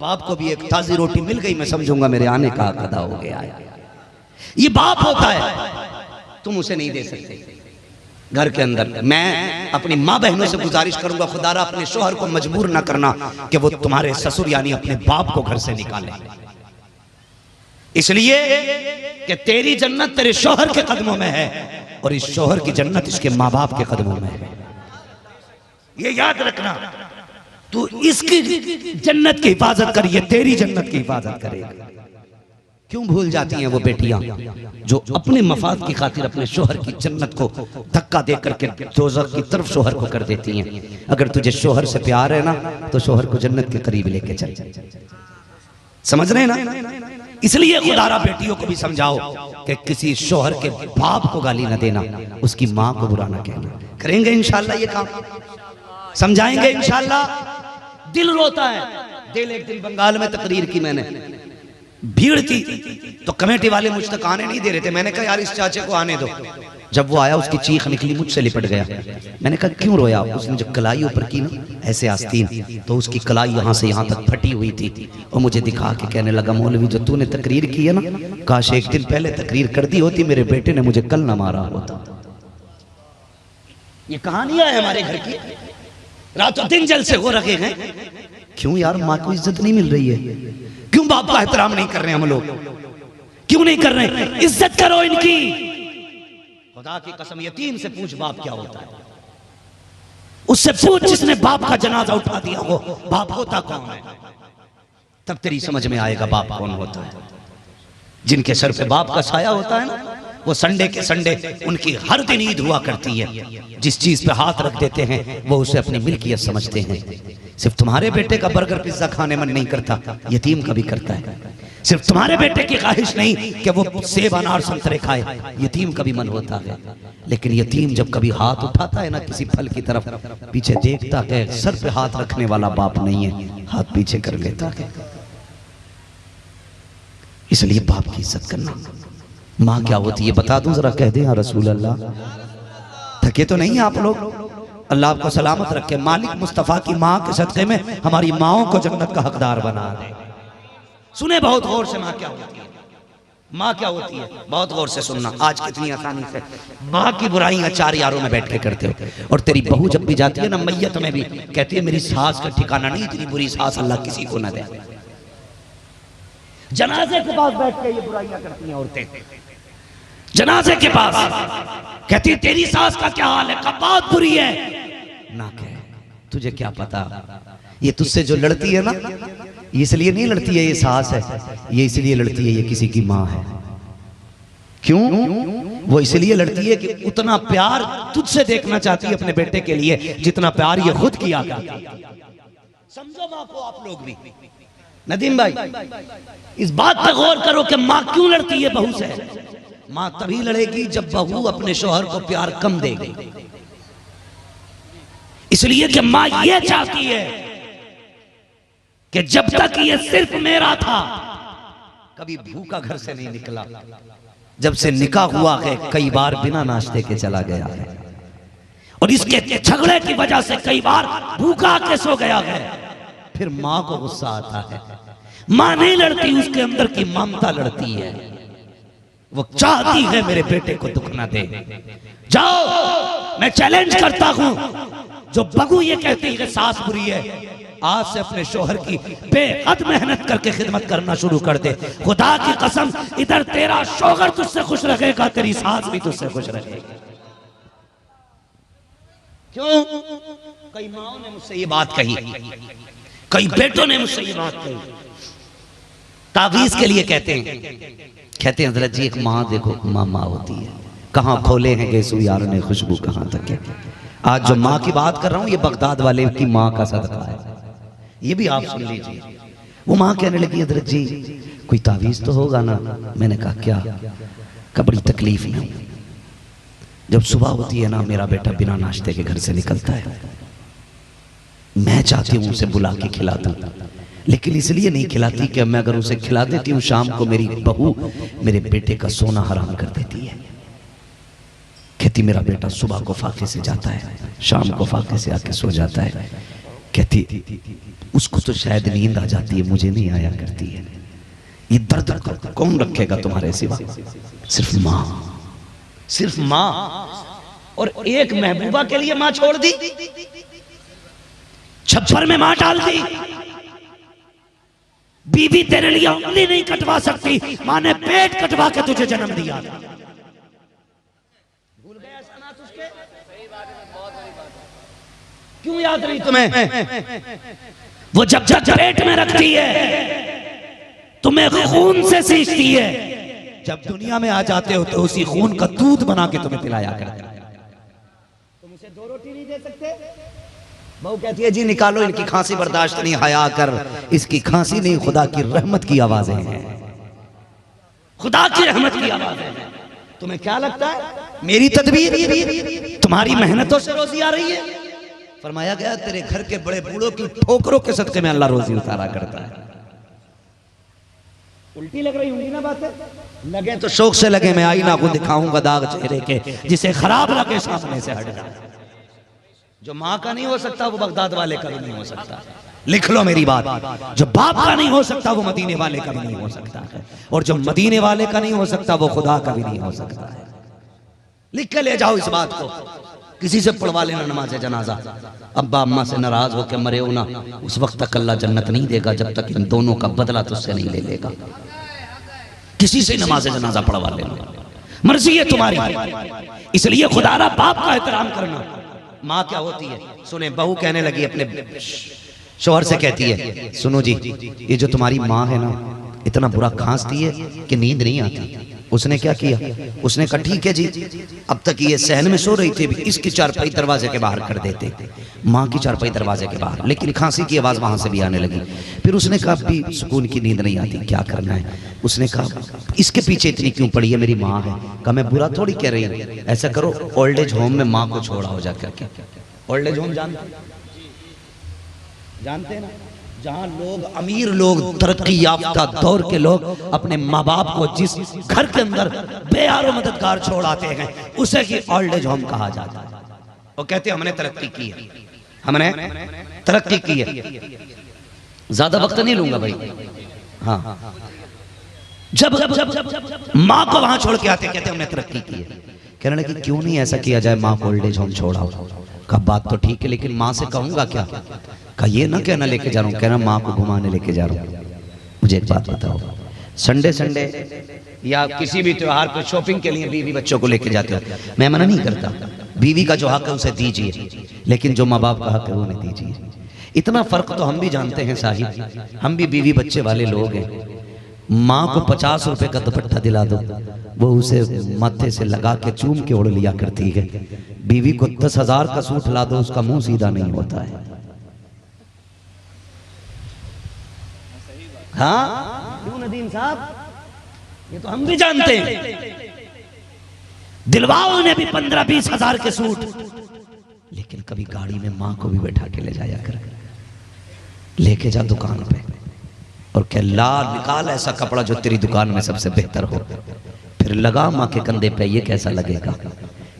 बाप को भी एक ताजी रोटी मिल गई, मैं समझूंगा मेरे आने का हक अदा हो गया है। ये बाप होता है, तुम उसे नहीं दे सकते। घर के अंदर मैं अपनी माँ बहनों से गुजारिश करूंगा, खुदारा अपने शोहर को मजबूर ना करना कि वो तुम्हारे ससुर यानी अपने बाप को घर से निकाले, इसलिए कि तेरी जन्नत तेरे शोहर के कदमों में है और इस शोहर की जन्नत इसके माँ बाप के कदमों में है। ये याद रखना, तू इसकी जन्नत की हिफाजत कर, ये तेरी जन्नत की हिफाजत करेगा। क्यों भूल जाती हैं वो बेटियां जो अपने मफाद की खातिर अपने शोहर की जन्नत को धक्का दे करके दोज़ख की तरफ शोहर को कर देती हैं। अगर तुझे शोहर से प्यार है ना तो शोहर को जन्नत के करीब लेके चल, समझ रहे हैं ना? इसलिए खुदारा बेटियों को भी समझाओ कि किसी शोहर के बाप को गाली ना देना, उसकी माँ को बुरा ना कहना। करेंगे इंशाल्लाह ये काम, समझाएंगे इंशाल्लाह। दिल रोता है। दिल एक दिन बंगाल में तकरीर की मैंने, भीड़ थी तो कमेटी वाले मुझ तक आने नहीं दे रहे थे। मैंने कहा यार इस चाचे को आने दो। जब वो आया उसकी चीख निकली, मुझसे लिपट गया। मैंने कहा क्यों रोया? उसने जो कलाई ऊपर की ना ऐसे आस्तीन, तो उसकी कलाई यहाँ से यहाँ तक फटी हुई थी और मुझे दिखा के कहने लगा मौलवी जो तूने तकरीर की है ना, काश एक दिन पहले तकरीर कर दी होती, मेरे बेटे ने मुझे कल ना मारा होता। ये कहानी है हमारे घर की, रातों दिन जलसे हो रखे हैं। क्यों यार माँ को इज्जत नहीं मिल रही है? क्यों बाप का एहतराम नहीं कर रहे हम लोग? क्यों नहीं कर रहे? इज्जत करो इनकी। खुदा की कसम यतीम से पूछ बाप क्या होता है, उससे पूछ जिसने बाप का जनाजा उठा दिया हो बाप होता कौन है, तब तेरी समझ में आएगा बाप कौन होता है। जिनके सर पे बाप का साया होता है ना, वो संडे के संडे उनकी हर दिन ईद हुआ करती है। जिस चीज पे हाथ रख देते हैं वो उसे अपनी मिल्कियत समझते हैं। सिर्फ तुम्हारे बेटे का बर्गर पिज्जा खाने मन नहीं करता, यतीम का भी करता है। सिर्फ तुम्हारे बेटे की ख्वाहिश नहीं कि वो सेब अनार संतरे खाए, यतीम का भी मन होता है। लेकिन यतीम जब कभी हाथ उठाता है ना किसी फल की तरफ, पीछे देखता है, सर पे हाथ रखने वाला बाप नहीं है, हाथ पीछे कर लेता है। इसलिए बाप की इज्जत करना। माँ क्या होती है बता दूं जरा, कह दे या रसूल अल्लाह। थके तो नहीं आप लोग? अल्लाह आपको सलामत रखे। मालिक मुस्तफ़ा की माँ के सदक़े में हमारी माँओं को जन्नत का हकदार बना दे। सुने बहुत गौर से माँ क्या होती है। माँ क्या होती है बहुत गौर से सुनना। आज कितनी आसानी से माँ की बुराइयां 4 यारों में बैठ के करते हो, और तेरी बहू जब भी जाती है ना मैयत में भी कहती है मेरी सास का ठिकाना नहीं, इतनी बुरी सास अल्लाह किसी को न दे। जनाजे के पास बैठ के ये बुराइयां करती हैं औरतें। जनाजे के पास कहती है तेरी सास का क्या हाल है, कब बात बुरी है ना। कह तुझे क्या पता, ये तुझसे जो लड़ती है ना, ये इसलिए नहीं लड़ती है ये सास है, ये इसलिए लड़ती है ये किसी की माँ है। क्यों? वो इसलिए लड़ती है कि उतना प्यार तुझसे देखना चाहती है अपने बेटे के लिए जितना प्यार ये खुद किया करती है। समझो माँ को आप लोग भी। नदीम भाई इस बात पर गौर करो कि माँ क्यों लड़ती है बहू से। माँ तभी लड़ेगी जब बहू अपने शौहर को प्यार कम देगी। इसलिए कि माँ ये चाहती है कि जब तक ये सिर्फ मेरा था कभी भूखा घर से नहीं निकला, जब से निकाह हुआ है कई बार बिना नाश्ते के चला गया है, और इसके झगड़े की वजह से कई बार भूखा के सो गया है। फिर माँ को गुस्सा आता है, मां नहीं लड़ती, उसके अंदर की ममता लड़ती है। वो चाहती है मेरे बेटे को दुख ना दे। जाओ, मैं चैलेंज करता हूं, जो बहू ये कहती है सास बुरी है, आज से अपने शोहर की बेहद मेहनत करके खिदमत करना शुरू कर दे। खुदा की कसम, इधर तेरा शोहर तुझसे खुश रहेगा, तेरी सास भी तुझसे खुश रहेगी। क्यों? कई माओ ने मुझसे ये बात कही, कई बेटों ने मुझसे ये बात कही। तावीज के लिए कहते हैं हजरत जी एक माँ देखो, माँ होती है, कहाँ खोले हैं गेसू यार ने खुशबू कहाँ तक है। आज जो माँ की बात कर रहा हूं ये बगदाद वाले की माँ का सदका है, ये भी आप सुन लीजिए। वो माँ कहने लगी हजरत जी कोई तावीज तो होगा ना। मैंने कहा क्या? का बड़ी तकलीफ में हूं, जब सुबह होती है ना मेरा बेटा बिना नाश्ते के घर से निकलता है, मैं चाहती हूं उसे बुला के खिला दूं, लेकिन इसलिए नहीं खिलाती कि मैं अगर उसे खिला देती हूं शाम को मेरी बहू मेरे बेटे का सोना हराम कर देती है। कहती मेरा बेटा सुबह को फाके से जाता है, शाम को फाके से आके सो जाता है। कहती उसको तो शायद नींद आ जाती है, मुझे नहीं आया करती है। ये दर्द कौन रखेगा तुम्हारे सिवा? सिर्फ माँ, सिर्फ माँ। और एक महबूबा के लिए माँ छोड़ दी, छप्पर में माँ डाल दी। बीवी तेरे लिए उंगली नहीं कटवा सकती, माँ ने पेट कटवा के तुझे जन्म दिया। भूल गया सनात उसके? क्यों याद नहीं तुम्हें? वो जब जब पेट में रखती है तुम्हें खून से सींचती है, जब दुनिया में आ जाते हो तो उसी खून का दूध बना के तुम्हें पिलाया करती है। तुम उसे 2 रोटी नहीं दे सकते? बहू कहती है जी निकालो, इनकी खांसी बर्दाश्त नहीं, हया कर। इसकी खांसी नहीं, खुदा की रहमत की आवाजें हैं, खुदा की रहमत की आवाजें हैं। तुम्हें क्या लगता है मेरी तदबीर तुम्हारी मेहनतों से रोजी आ रही है? फरमाया गया तेरे घर के बड़े बूढ़ों की ठोकरों के सदके में अल्लाह रोजी उतारा करता है। उल्टी लग रही होंगी ना बातें? लगे तो शौक से लगे, मैं आईना को दिखाऊंगा दाग चेहरे के, जिसे खराब लगे सामने से हट जाए। जो माँ का नहीं हो सकता वो बगदाद वाले का भी नहीं हो सकता। लिख लो मेरी बात, जो बाप का नहीं हो सकता वो मदीने वाले का भी नहीं हो सकता है, और जो मदीने वाले का नहीं हो सकता वो खुदा का भी नहीं हो सकता है। लिख के ले जाओ इस बात को, किसी से पढ़वा लेना नमाज जनाजा। अब्बा अम्मा से नाराज होकर मरे हो ना, उस वक्त तक अल्लाह जन्नत नहीं देगा जब तक इन दोनों का बदला तुझसे नहीं ले लेगा। किसी से नमाज जनाजा पढ़वा लेना, मर्जी है तुम्हारी। इसलिए खुदारा बाप का एहतराम करना। माँ क्या होती है सुने, बहू कहने लगी अपने शौहर से, कहती है सुनो जी, ये जो तुम्हारी माँ है ना इतना बुरा खांसती है कि नींद नहीं आती। उसने क्या किया? उसने कहा ठीक है जी, अब तक ये सहन में सो रही थी, इसकी चारपाई दरवाजे के बाहर कर देते, माँ की चारपाई दरवाजे के बाहर, लेकिन खांसी की आवाज वहां से भी आने लगी। फिर उसने कहा अभी सुकून की नींद नहीं आती, क्या करना है? उसने कहा इसके पीछे इतनी क्यों पड़ी है, मेरी माँ है। कहा मैं बुरा थोड़ी कह रही हूँ, ऐसा करो ओल्ड एज होम में माँ को छोड़ा हो जाकर। ओल्ड एज होम जानते हैं ना, जहां लोग अमीर लोग तरक्की याफ्ता दौर के लोग अपने माँ बाप को जिस घर के अंदर बेयारो मददगार छोड़ आते हैं उसे ही ओल्ड एज होम कहा जाता है। वो कहते हैं हमने तरक्की की है, हमने तरक्की की है। ज्यादा वक्त नहीं लूंगा भाई। हाँ, जब माँ को वहां छोड़ के आते कहते हमने तरक्की की है। कहने लगी क्यों नहीं ऐसा किया जाए, माँ को ओल्ड एज होम छोड़ाओ। का बात तो ठीक है, लेकिन माँ से कहूंगा क्या? का ये ना कहना लेके जा रहा हूँ, कहना माँ को घुमाने लेके जा रहा हूँ। मुझे एक बात बताओ, संडे संडे या किसी भी त्योहार पर शॉपिंग के लिए बीवी बच्चों को लेके जाते हो, मैं मना नहीं करता, बीवी का जो हक है उसे दीजिए, लेकिन जो माँ बाप का हक है वो नहीं दीजिए। इतना फर्क तो हम भी जानते हैं साहिब, हम भी बीवी बच्चे वाले लोग हैं। माँ को 50 रुपए का दुपट्टा दिला दो, वो उसे माथे से लगा के चूम के ओढ़ लिया करती है। बीवी को 10,000 का सूट ला दो, उसका मुंह सीधा नहीं होता है। हाँ क्यों नदीम साहब, ये तो हम भी जानते हैं। दिलवाओ ने भी 15-20 हजार के सूट, लेकिन कभी गाड़ी में माँ को भी बैठा के ले जाया कर, लेके जा दुकान पे, और कह ला निकाल ऐसा कपड़ा जो तेरी दुकान में सबसे बेहतर हो, फिर लगा माँ के कंधे पे। ये कैसा लगेगा,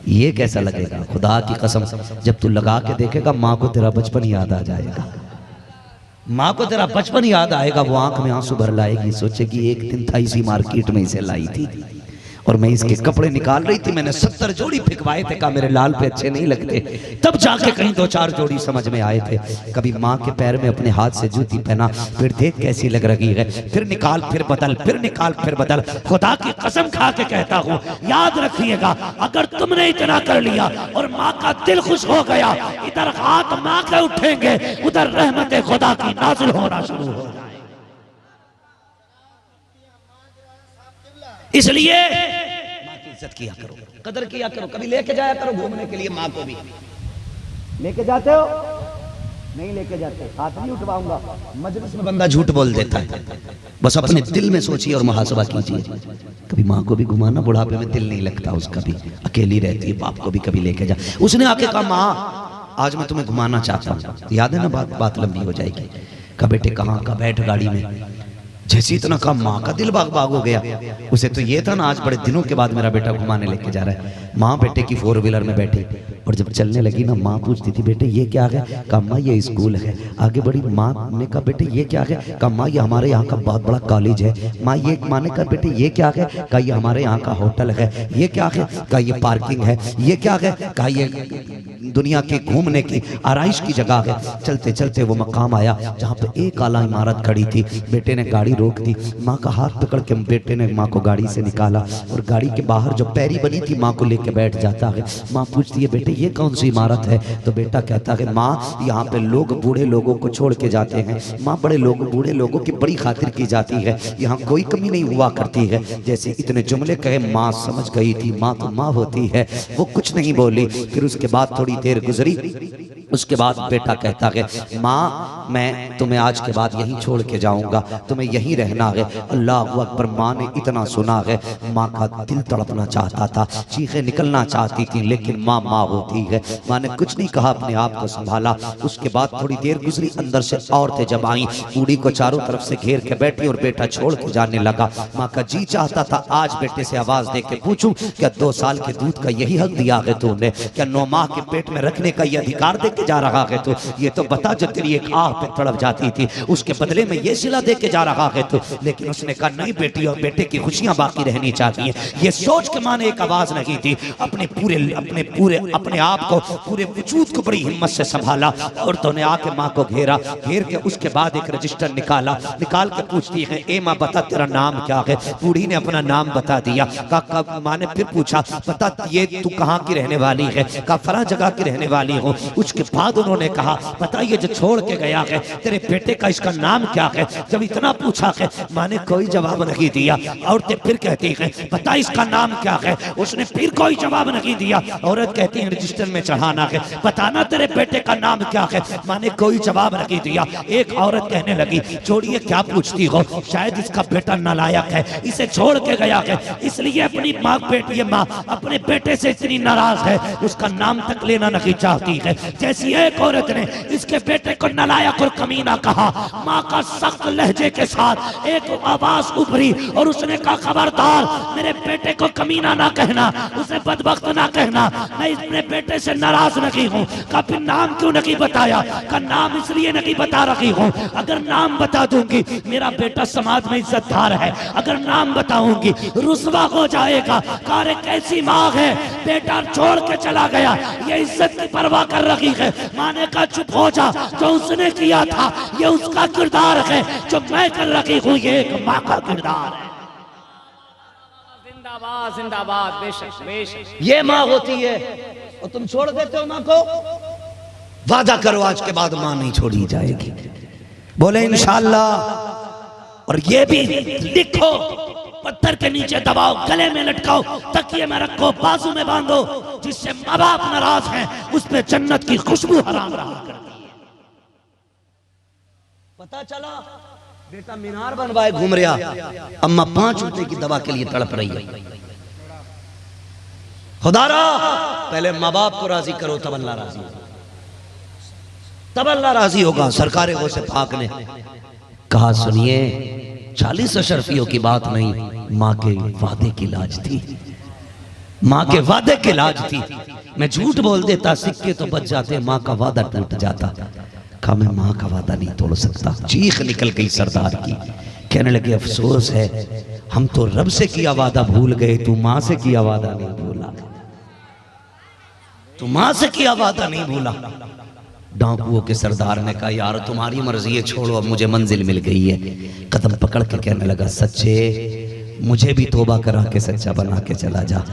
ये कैसा लगेगा? खुदा की कसम जब तू लगा के देखेगा माँ को तेरा बचपन याद आ जाएगा, माँ को तेरा बचपन याद आएगा। वो आंख में आंसू भर लाएगी, सोचेगी एक दिन था इसी मार्केट में इसे लाई थी और मैं इसके कपड़े निकाल रही थी, मैंने 70 जोड़ी फिकवाए थे, कहा मेरे लाल पे अच्छे नहीं लगते, तब जाके कहीं 2-4 जोड़ी समझ में आए थे। कभी माँ के पैर में अपने हाथ से जूती पहना, फिर देख कैसी लग रही है, फिर निकाल फिर बदल, फिर निकाल फिर बदल। खुदा की कसम खा के कहता हूँ, याद रखिएगा, अगर तुमने इतना कर लिया और माँ का दिल खुश हो गया, इधर हाथ माँ के उठेंगे, उधर रहमत खुदा की नाज़िल होना शुरू हो जाए। इसलिए माँ की इज्जत किया करो, कदर किया करो, कभी लेके जाया करो घूमने के लिए। माँ को भी लेके जाते हो? नहीं लेके जाते, हाथ नहीं उठवाऊंगा। मजलिस में बंदा झूठ बोल देता है। बस अपने दिल में सोचिए और मुहासबा कीजिए। कभी माँ को भी घुमाना, बुढ़ापे में दिल नहीं लगता उसका भी, अकेली रहती है, बाप को भी कभी लेके जा। उसने आके कहा माँ आज मैं तुम्हें घुमाना चाहता हूँ, याद है ना, बात लंबी हो जाएगी। कहा बेटे कहाँ? का बैठ गाड़ी में। जैसे इतना कहा माँ का दिल बाग बाग हो गया। उसे तो ये था ना आज बड़े दिनों के बाद मेरा बेटा घुमाने लेके जा रहा है। माँ बेटे की 4 व्हीलर में बैठी और जब चलने लगी ना, माँ पूछती थी बेटे ये क्या है? कहा माँ ये स्कूल है। आगे बढ़ी, माँ ने कहा बेटे ये क्या है? कहा माँ ये हमारे यहाँ का बहुत बड़ा कॉलेज है। माँ ये माँ ने कहा बेटे ये क्या है? कहा ये हमारे यहाँ का होटल है। ये क्या है? कहा ये पार्किंग है। ये क्या है? कहा ये दुनिया के घूमने की आराइश की जगह है। चलते चलते वो मकाम आया जहाँ पे एक आला इमारत खड़ी थी। बेटे ने गाड़ी रोक दी, माँ का हाथ पकड़ के बेटे ने माँ को गाड़ी से निकाला और गाड़ी के बाहर जो पैरी बनी थी माँ को लेके बैठ जाता है। माँ पूछती है बेटे ये कौन सी इमारत है? तो बेटा कहता है माँ यहाँ पे लोग बूढ़े लोगों को छोड़ के जाते हैं। माँ बड़े लोग बूढ़े लोगों की बड़ी खातिर की जाती है, यहाँ कोई कमी नहीं हुआ करती है। जैसे इतने जुमले कहे माँ समझ गई थी, माँ तो माँ होती है, वो कुछ नहीं बोली। फिर उसके बाद थोड़ी देर गुजरी, उसके बाद बेटा कहता है माँ मैं तुम्हें आज के बाद यहीं छोड़ के जाऊंगा, तुम्हें यहीं रहना है। अल्लाह अकबर। माँ ने इतना सुना है, माँ का दिल तड़पना चाहता था, चीखें निकलना चाहती थी, लेकिन माँ माँ होती है। माँ ने कुछ नहीं कहा, अपने आप को संभाला। उसके बाद थोड़ी देर गुजरी, अंदर से औरतें जब आई, बूढ़ी को चारों तरफ से घेर के बैठी और बेटा छोड़ के जाने लगा। माँ का जी चाहता था आज बेटे से आवाज दे के पूछूं, क्या 2 साल के दूध का यही हक दिया है तूने? क्या 9 माह के पेट में रखने का यह अधिकार दे के जा रहा है तू? ये तो बता जो तेरी एक आह पे तड़प जाती थी, उसके बदले में ये सिला दे के जा रहा है तू। लेकिन उसने कहा नहीं, बेटी और बेटे की खुशियां बाकी रहनी चाहिए। ये सोच के माँ ने एक आवाज नहीं दी, अपने आप को, पूरे वजूद को बड़ी हिम्मत से संभाला। औरतों ने आके माँ को घेरा, घेर के उसके बाद एक रजिस्टर निकाला, निकाल के पूछती है ए माँ बता तेरा नाम क्या है? बूढ़ी ने अपना नाम बता दिया। कहा माँ ने फिर पूछा बता ये तू कहाँ की रहने वाली है? कहा फला जगह की रहने वाली हूँ। उसके बाद उन्होंने कहा बता ये जो छोड़ के गया है तेरे बेटे का इसका नाम क्या है? जब इतना पूछा है माँ ने कोई जवाब नहीं दिया। औरतें फिर कहती है बता इसका नाम क्या है? उसने फिर कोई जवाब नहीं दिया। औरत कहती है रजिस्टर में चढ़ाना है, बताना तेरे बेटे का नाम क्या है? माँ ने कोई जवाब नहीं दिया। एक औरत कहने लगी छोड़िए क्या पूछती हो, शायद इसका बेटा नालायक है, इसे छोड़ के गया है, इसलिए अपनी माँ बेटी माँ अपने बेटे से इतनी नाराज है, उसका नाम तक लेना नहीं चाहती है। जैसी एक औरत ने इसके बेटे को नालायक और कमीना कहा, माँ का सख्त लहजे के साथ एक आवाज उभरी और उसने कहा खबरदार मेरे बेटे को कमीना ना कहना, उसे बदबख्त ना कहना, मैं अपने बेटे से नाराज नहीं हूँ। का फिर नाम क्यों नहीं बताया? का नाम इसलिए नहीं बता रही हूँ, अगर नाम बता दूंगी मेरा बेटा समाज में इज्जतदार है, अगर नाम बताऊंगी रुसवा हो जाएगा। कार्य कैसी माँ है, बेटा छोड़ के चला गया, ये इज्जत की परवाह कर रही है। माँ ने कहा चुप हो जा, जो उसने किया था ये उसका किरदार है, जो मैं कर रही हूँ ये एक माँ का किरदार है। जिंदाबाद जिंदाबाद, बेशक बेशक। ये माँ होती है और तुम छोड़ देते हो माँ को। वादा करो आज के बाद माँ नहीं छोड़ी जाएगी, बोले इंशाअल्लाह। और ये भी लिखो, पत्थर के नीचे दबाओ, गले में लटकाओ, तकिए में रखो, बाजू में बांधो, जिससे माँ बाप नाराज हैं उस पे जन्नत की खुशबू हराम रहा करती है। पता चला बेटा मीनार बनवाए घूम रहा, अम्मा 5 रुपए की दवा के लिए तड़प रही है। खुदारा पहले माँ बाप को राजी करो तब अल्लाह राजी होगा, तब अल्लाह राजी होगा। सरकार गौसे पाक ने कहा सुनिए 40 अशरफियों की बात नहीं, माँ के वादे की लाज थी, माँ के वादे की लाज थी। मैं झूठ बोल देता सिक्के तो बच जाते, माँ का वादा टूट जाता। कहा मैं माँ का वादा नहीं तोड़ सकता। चीख निकल गई सरदार की। कहने लगे अफसोस है, हम तो रब से किया वादा भूल गए, तू माँ से किया वादा नहीं भूला, तू माँ से किया वादा नहीं भूला। डाकुओं के सरदार ने कहा यार तुम्हारी मर्जी है, छोड़ो अब मुझे मंजिल मिल गई है। कदम पकड़ के कहने लगा सच्चे मुझे भी तौबा करा के सच्चा बना के चला जा।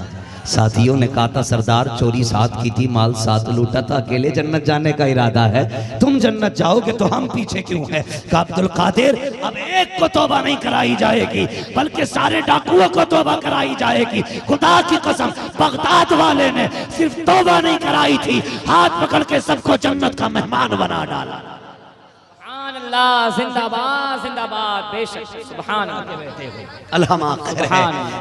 साथियों ने कहा था सरदार चोरी साथ की थी, माल साथ लूटा था, अकेले जन्नत जाने का इरादा है, तुम जन्नत जाओगे तो हम पीछे क्यों हैं। कहा अब्दुल कादिर अब एक को तौबा नहीं कराई जाएगी बल्कि सारे डाकुओं को तौबा कराई जाएगी। खुदा की कसम बगदाद वाले ने सिर्फ तौबा नहीं कराई थी, हाथ पकड़ के सबको जन्नत का मेहमान बना डाला। अल्लाह जिंदाबाद जिंदाबाद, बेशक सुभान अल्लाह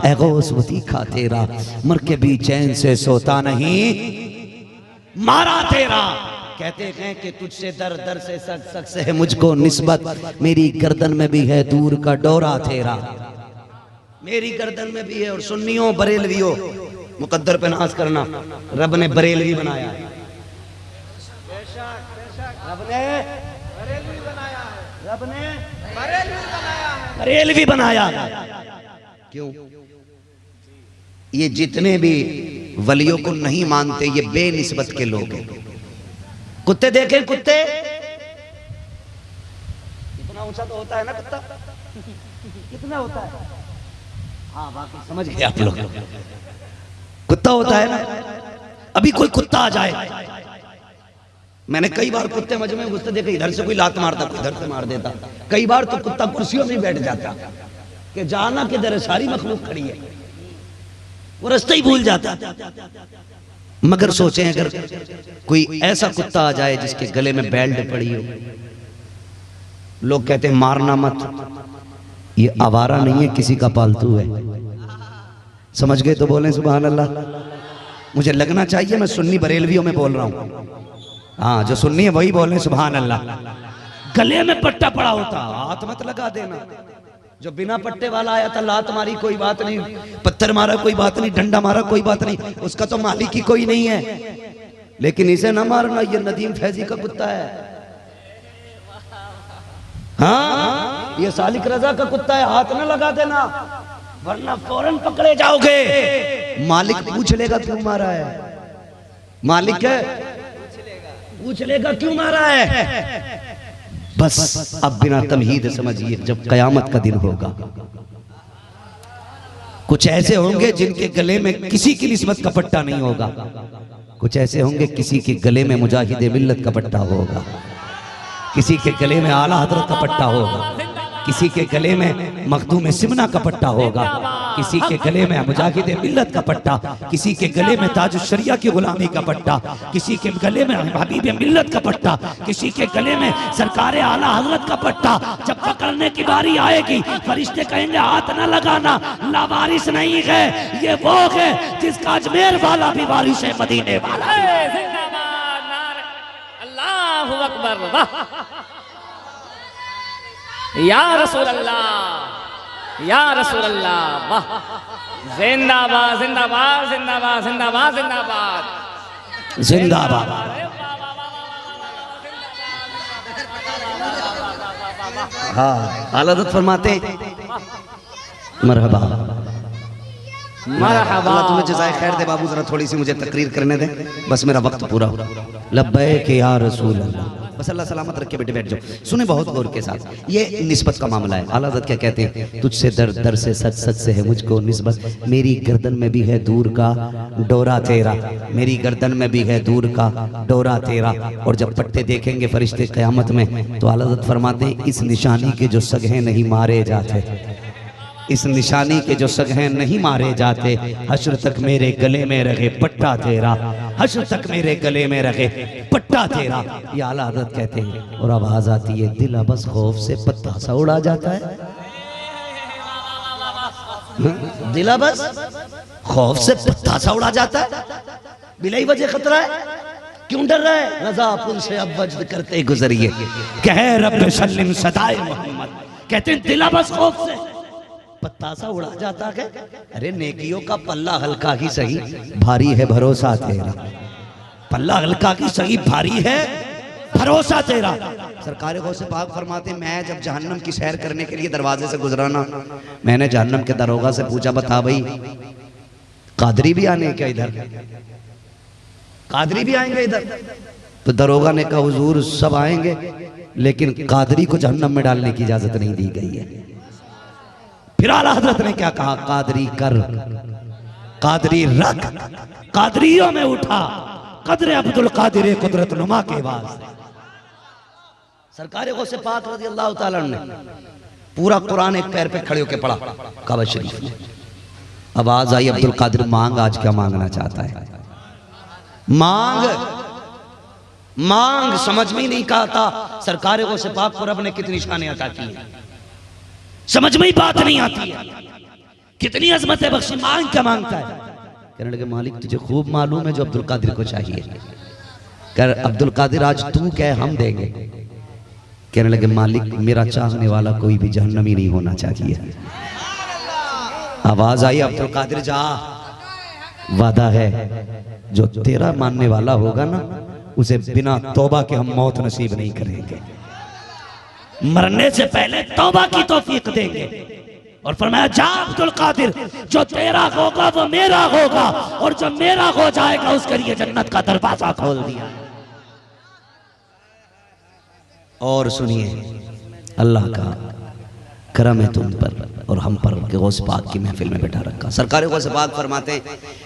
ऐ गौस वतीखा तेरा, मर के भी चैन से सोता नहीं मारा तेरा। कहते हैं कि तुझसे दर दर से सक सक से है मुझको निस्बत, मेरी गर्दन में भी है दूर का डोरा तेरा, मेरी गर्दन में भी है। और सुन्नियों बरेलवियों मुकद्दर पे नाज करना, रब ने बरेलवी बनाया, रब ने बरेलवी बनाया। क्यों? ये जितने भी वलियों को नहीं मानते ये बेनिस्बत के लोग हैं। कुत्ते देखे कुत्ते, कितना ऊंचा तो होता है ना कुत्ता, कितना होता है। हाँ बाकी समझ गए आप लोग, कुत्ता होता है ना। अभी कोई कुत्ता आ जाए, मैंने कई बार कुत्ते मजमे में घुसते देखे, इधर से कोई लात मारता कोई इधर से मार देता। कई बार तो कुत्ता कुर्सियों में बैठ जाता कि जाना किधर है, सारी मखलूक खड़ी है, वो रास्ता ही भूल जाता। मगर सोचें अगर कोई ऐसा कुत्ता आ जाए जिसके गले में बेल्ट पड़ी हो, लोग कहते हैं मारना मत, ये आवारा नहीं है किसी का पालतू है। समझ गए तो बोलें सुभान अल्लाह। मुझे लगना चाहिए मैं सुन्नी बरेलवियों में बोल रहा हूं, हाँ जो सुन्नी है वही बोल रहे सुभान अल्लाह। गले में पट्टा पड़ा होता, हाथ मत लगा देना। जो बिना पट्टे वाला आया था, लात मारी कोई बात नहीं, पत्थर मारा कोई बात नहीं, डंडा मारा कोई बात नहीं, उसका तो मालिक ही कोई नहीं है। लेकिन इसे ना मारना, ये नदीम फैजी का कुत्ता है, हाँ ये सालिक रजा का कुत्ता है, हाथ ना लगा देना वरना फौरन पकड़े जाओगे। मालिक पूछ लेगा क्यों मारा है, मालिक है पूछ लेगा क्यों मारा है। बस अब बिना तमहीद समझिए, जब कयामत का दिन होगा कुछ ऐसे होंगे जिनके गले में किसी की निस्बत का पट्टा नहीं होगा, कुछ ऐसे होंगे किसी के गले में मुजाहिद मिल्लत का पट्टा होगा, किसी के गले में आला हजरत का पट्टा होगा, किसी के गले में मखदूम सिमना का पट्टा होगा, किसी के गले में मुजाहिद मिल्लत का पट्टा, किसी के गले में ताज शरिया की गुलामी का पट्टा, किसी के गले में हबीब मिल्लत का पट्टा, किसी के गले में सरकार आला हजरत का पट्टा। जब पकड़ने की बारी आएगी फरिश्ते कहेंगे हाथ न लगाना, लावारिस नहीं है, ये वो है जिसका अजमेर वाला भी वारिस है मदीने वाला। अल्लाहु अकबर, वाह या रसूल अल्लाह, या रसूल अल्लाह, वाह जिंदाबाद जिंदाबाद जिंदाबाद जिंदाबाद जिंदाबाद जिंदाबाद। हाँ आला हज़रत फरमाते मरहबा मरहबा। अल्लाह तुम्हें जज़ाए खैर दे बाबू, जरा थोड़ी सी मुझे तकरीर करने दे, बस मेरा वक्त पूरा हो। लब्बैक या रसूल अल्लाह, बस अल्लाह सलामत रखे, बेटे बैठ जाओ। सुने बहुत गौर के साथ, ये निस्बत का मामला है। आला हज़रत क्या कहते हैं, तुझसे दर दर से सच सच से है मुझको निस्बत, मेरी गर्दन में भी है दूर का डोरा तेरा, मेरी गर्दन में भी है दूर का डोरा तेरा। और जब पट्टे देखेंगे फरिश्ते क़यामत में तो आला हज़रत फरमाते हैं इस निशानी के जो सगहे नहीं मारे जाते, इस निशानी के जो सगहे नहीं मारे जाते, हश्र तक मेरे गले में रहे पट्टा तेरा, हश्र तक मेरे गले में रहे पट्टा तेरा। ये आला हज़रत कहते हैं। और आवाज आती है दिल बस खौफ से पत्ता सा उड़ा जाता है, दिल बस खौफ से पत्ता सा उड़ा जाता है, बिलाई वजह खतरा है। क्यों डर रहा है? रजा पुल से अब वज्द करते गुजरिए। कह रब सल्लिम सदाए मोहम्मद, कहते हैं दिला बस खौफ से पत्ता सा उड़ा जाता है। अरे नेकियों का पल्ला हल्का ही सही, भारी है भरोसा तेरा। पल्ला हल्का की सही, भारी है भरोसा तेरा। सरकार गौसे पाक फरमाते, मैं जब जहन्नम की सैर करने के लिए दरवाजे से गुजराना, मैंने जहन्नम के दरोगा से पूछा, बता भाई कादरी भी आने क्या इधर? कादरी भी आएंगे इधर? तो दरोगा ने कहा, हुजूर सब आएंगे, लेकिन कादरी को जहन्नम में डालने की इजाजत नहीं दी गई है। फिर आला हजरत ने क्या कहा? कादरी कर, कादरी रख, कादरियों में उठा, कदर अब्दुल कादिर कुदरत नुमा के वास्ते। सरकार गौसे पाक रज़ी अल्लाह ताला ने पूरा कुरान एक पैर पे खड़े होकर पढ़ा काबा शरीफ में। आवाज आई, अब्दुल कादिर मांग, आज क्या मांगना चाहता है? मांग मांग। समझ में ही नहीं कहा था सरकार गौसे पाक को रब ने कितनी शान अता की है। समझ में ही बात नहीं आती है, कितनी अजमत है बख्शी। मांग क्या मांगता है? कहने लगे, मालिक तुझे खूब मालूम है जो अब्दुल कादिर को चाहिए। कर अब्दुल कादिर आज तू कह हम देंगे। कहने लगे, मालिक मेरा चाहने वाला कोई भी जहन्नमी नहीं होना चाहिए। आवाज आई, अब्दुल कादिर जा, वादा है जो तेरा मानने वाला होगा ना, उसे बिना तौबा के हम मौत नसीब नहीं करेंगे, मरने से पहले तौबा की तौफीक देंगे। और फरमाया, जा अब्दुल कादिर, जो तेरा होगा वो मेरा होगा, और जो मेरा हो जाएगा उसके लिए जन्नत का दरवाजा खोल दिया। और सुनिए, अल्लाह का करम है तुम पर और हम पर कि गौस पाक की महफिल में बैठा रखा। सरकार गौस पाक फरमाते हैं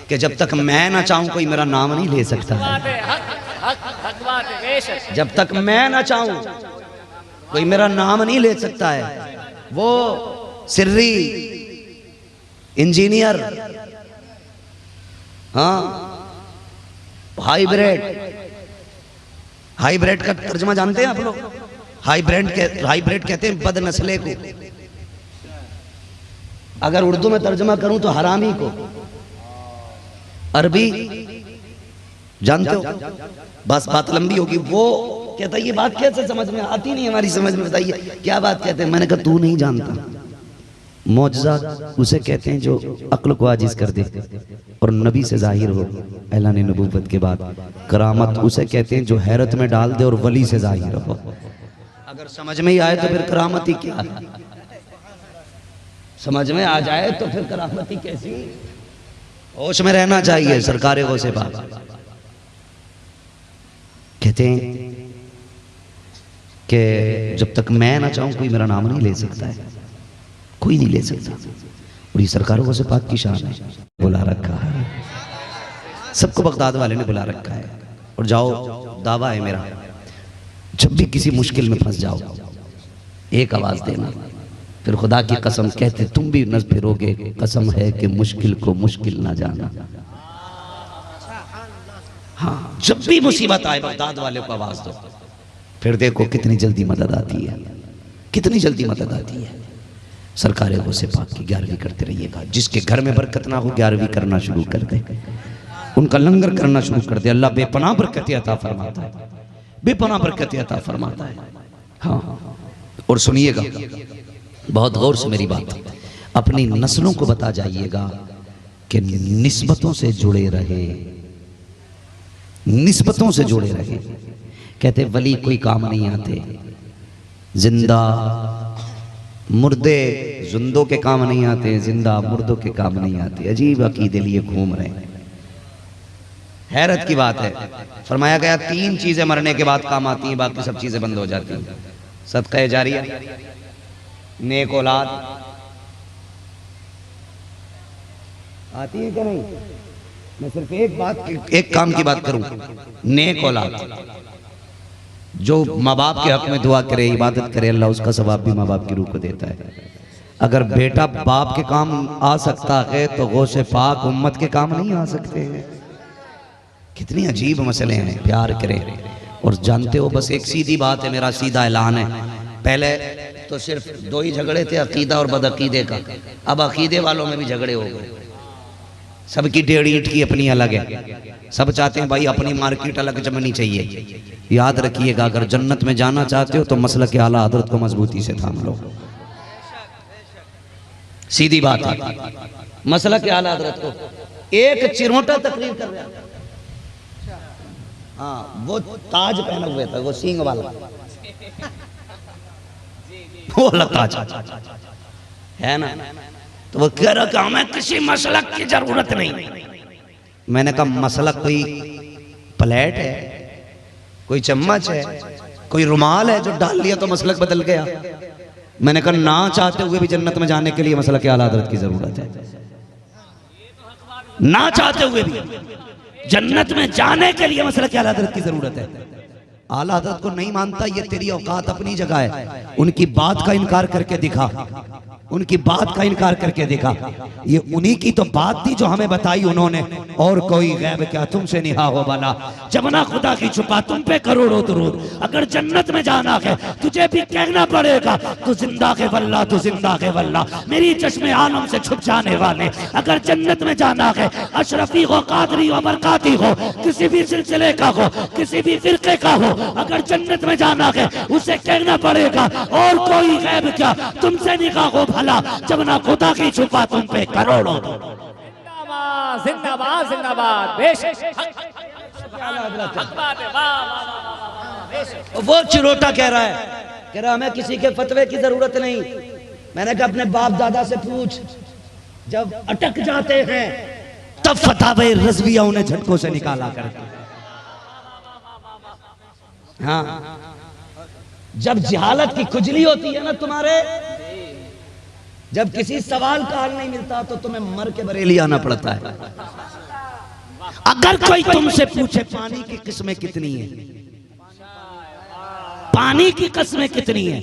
कि जब तक मैं ना चाहूं कोई मेरा नाम नहीं ले सकता है। जब तक मैं ना चाहूं कोई मेरा नाम नहीं ले सकता है। वो सिर्री इंजीनियर, हाँ, हाइब्रिड, हाइब्रिड का तर्जुमा जानते हैं आप लोग? हाइब्रिड कहते हैं बदनस्ले को। अगर उर्दू में तर्जुमा करूं तो हरामी को। अरबी जानते हो? बस बात लंबी होगी। वो कहता है ये बात कैसे समझ में आती नहीं हमारी समझ में, बताइए क्या बात कहते हैं? मैंने कहा तू नहीं जानता। मौजज़ा उसे कहते हैं जो अक्ल को आजिज कर दे और नबी से जाहिर हो ऐलान नबूवत के बाद। करामत उसे कहते हैं जो हैरत में डाल दे और वली से जाहिर हो। अगर समझ में ही आए तो फिर करामत ही क्या? समझ में आ जाए तो फिर करामत ही कैसी? होश में रहना चाहिए। सरकार गौसे पाक कहते हैं कि जब तक मैं ना चाहूं कोई मेरा नाम नहीं ले सकता है, कोई नहीं ले सकता। और ये सरकार गौसे पाक की शान है। बुला रखा है सबको, बगदाद वाले ने बुला रखा है। और जाओ, दावा है मेरा, जब भी किसी मुश्किल में फंस जाओ एक आवाज देना, फिर खुदा की कसम कहते तुम भी न फिरोगे, कसम है कि मुश्किल को मुश्किल ना जाना। हाँ, जब भी मुसीबत आए बगदाद वाले को आवाज दो, फिर देखो कितनी जल्दी मदद आती है, कितनी जल्दी मदद आती है। सरकार गौसे पाक की 11वीं करते रहिएगा। जिसके घर में बरकत ना हो 11वीं करना शुरू कर दे, उनका लंगर करना शुरू कर दे। अल्लाह बेपनाह बरकत अता फरमाता है, बेपनाह बरकत अता फरमाता है। हाँ, और सुनिएगा बहुत गौर से मेरी बात, अपनी नस्लों को बता जाइएगा कि निस्बतों से जुड़े रहे, निस्बतों से जुड़े रहे। कहते वली कोई काम नहीं आते, जिंदा मुर्दे जिंदों के काम नहीं आते, जिंदा मुर्दों के काम नहीं आते। अजीब अकीदे लिए घूम रहे हैं। हैरत की बात है, फरमाया गया 3 चीजें मरने के बाद काम आती हैं, बाकी सब चीजें बंद हो जाती हैं। सदका जारिया, नेक औलाद आती है क्या? नहीं, मैं सिर्फ एक काम की बात करूं। नेक औलाद जो माँ बाप के हक में दुआ करे, इबादत करे, अल्लाह उसका सवाब भी माँ बाप की रूह को देता है। अगर बेटा बाप के काम आ सकता है तो गौसे पाक उम्मत के काम नहीं आ सकते हैं। कितनी अजीब मसले हैं। प्यार करें। और जानते हो, बस एक सीधी बात है, मेरा सीधा ऐलान है। पहले तो सिर्फ 2 ही झगड़े थे, अकीदा और बदअकीदे का। अब अकीदे वालों में भी झगड़े हो गए। सबकी डेढ़ ईंट की अपनी अलग है। सब चाहते हैं भाई अपनी मार्केट अलग जमनी चाहिए। याद रखिएगा, अगर जन्नत में जाना चाहते हो तो मसलक के आला हजरत को मजबूती से थाम लो। सीधी बात है, मसलक के आला हजरत को एक चिरोटा तकरीर कर रहा है। हाँ, वो ताज पहना हुआ था, वो सींग वाला, वो वाला ताज है ना। तो वो कह रहा कि हमें किसी मसलक की जरूरत नहीं। मैंने कहा मसलक कोई प्लेट है, कोई चम्मच है, कोई रुमाल है जो डाल लिया तो मसलक बदल गया। मैंने कहा ना चाहते हुए भी जन्नत में जाने के लिए मसलक के आला हज़रत की जरूरत है। ना चाहते हुए भी जन्नत में जाने के लिए मसलक के आला हज़रत की जरूरत है। आला हज़रत को नहीं मानता, ये तेरी औकात अपनी जगह है। उनकी बात का इनकार करके दिखा, उनकी बात का इनकार करके दिखा। ये उन्हीं की तो बात थी जो हमें बताई उन्होंने, और कोई गैब क्या तुमसे निहा हो वाला। जब ना खुदा की छुपा तुम पे करोड़ों दुरूद। अगर जन्नत में जाना है तुझे भी कहना पड़ेगा तू जिंदा के वल्ला, तू जिंदा के वल्ला, मेरी चश्मे आलम से छुप जाने वाले। अगर जन्नत में जाना है अशरफी हो, कादरी हो, बरकाती हो, किसी भी सिलसिले का हो, किसी भी फिरके का हो, अगर जन्नत में जाना है उसे कहना पड़ेगा और कोई गैब क्या तुमसे निगाह हो भला, जब ना खुदा की छुपा तुम पे करोड़ों। जिंदाबाद जिंदाबाद जिंदाबाद, बेशक वो चिरोटा कह रहा है, कह रहा हमें किसी के फतवे की जरूरत नहीं। मैंने कहा अपने बाप दादा से पूछ, जब अटक जाते हैं तब फतावे रज़विया उन्हें झटकों से निकाला करते। हाँ, जब जहालत की खुजली होती है ना तुम्हारे, जब किसी सवाल का हल नहीं मिलता तो तुम्हें मर के बरेली आना पड़ता है। अगर कोई तुमसे पूछे पानी की किस्में कितनी है, पानी की किस्में कितनी है,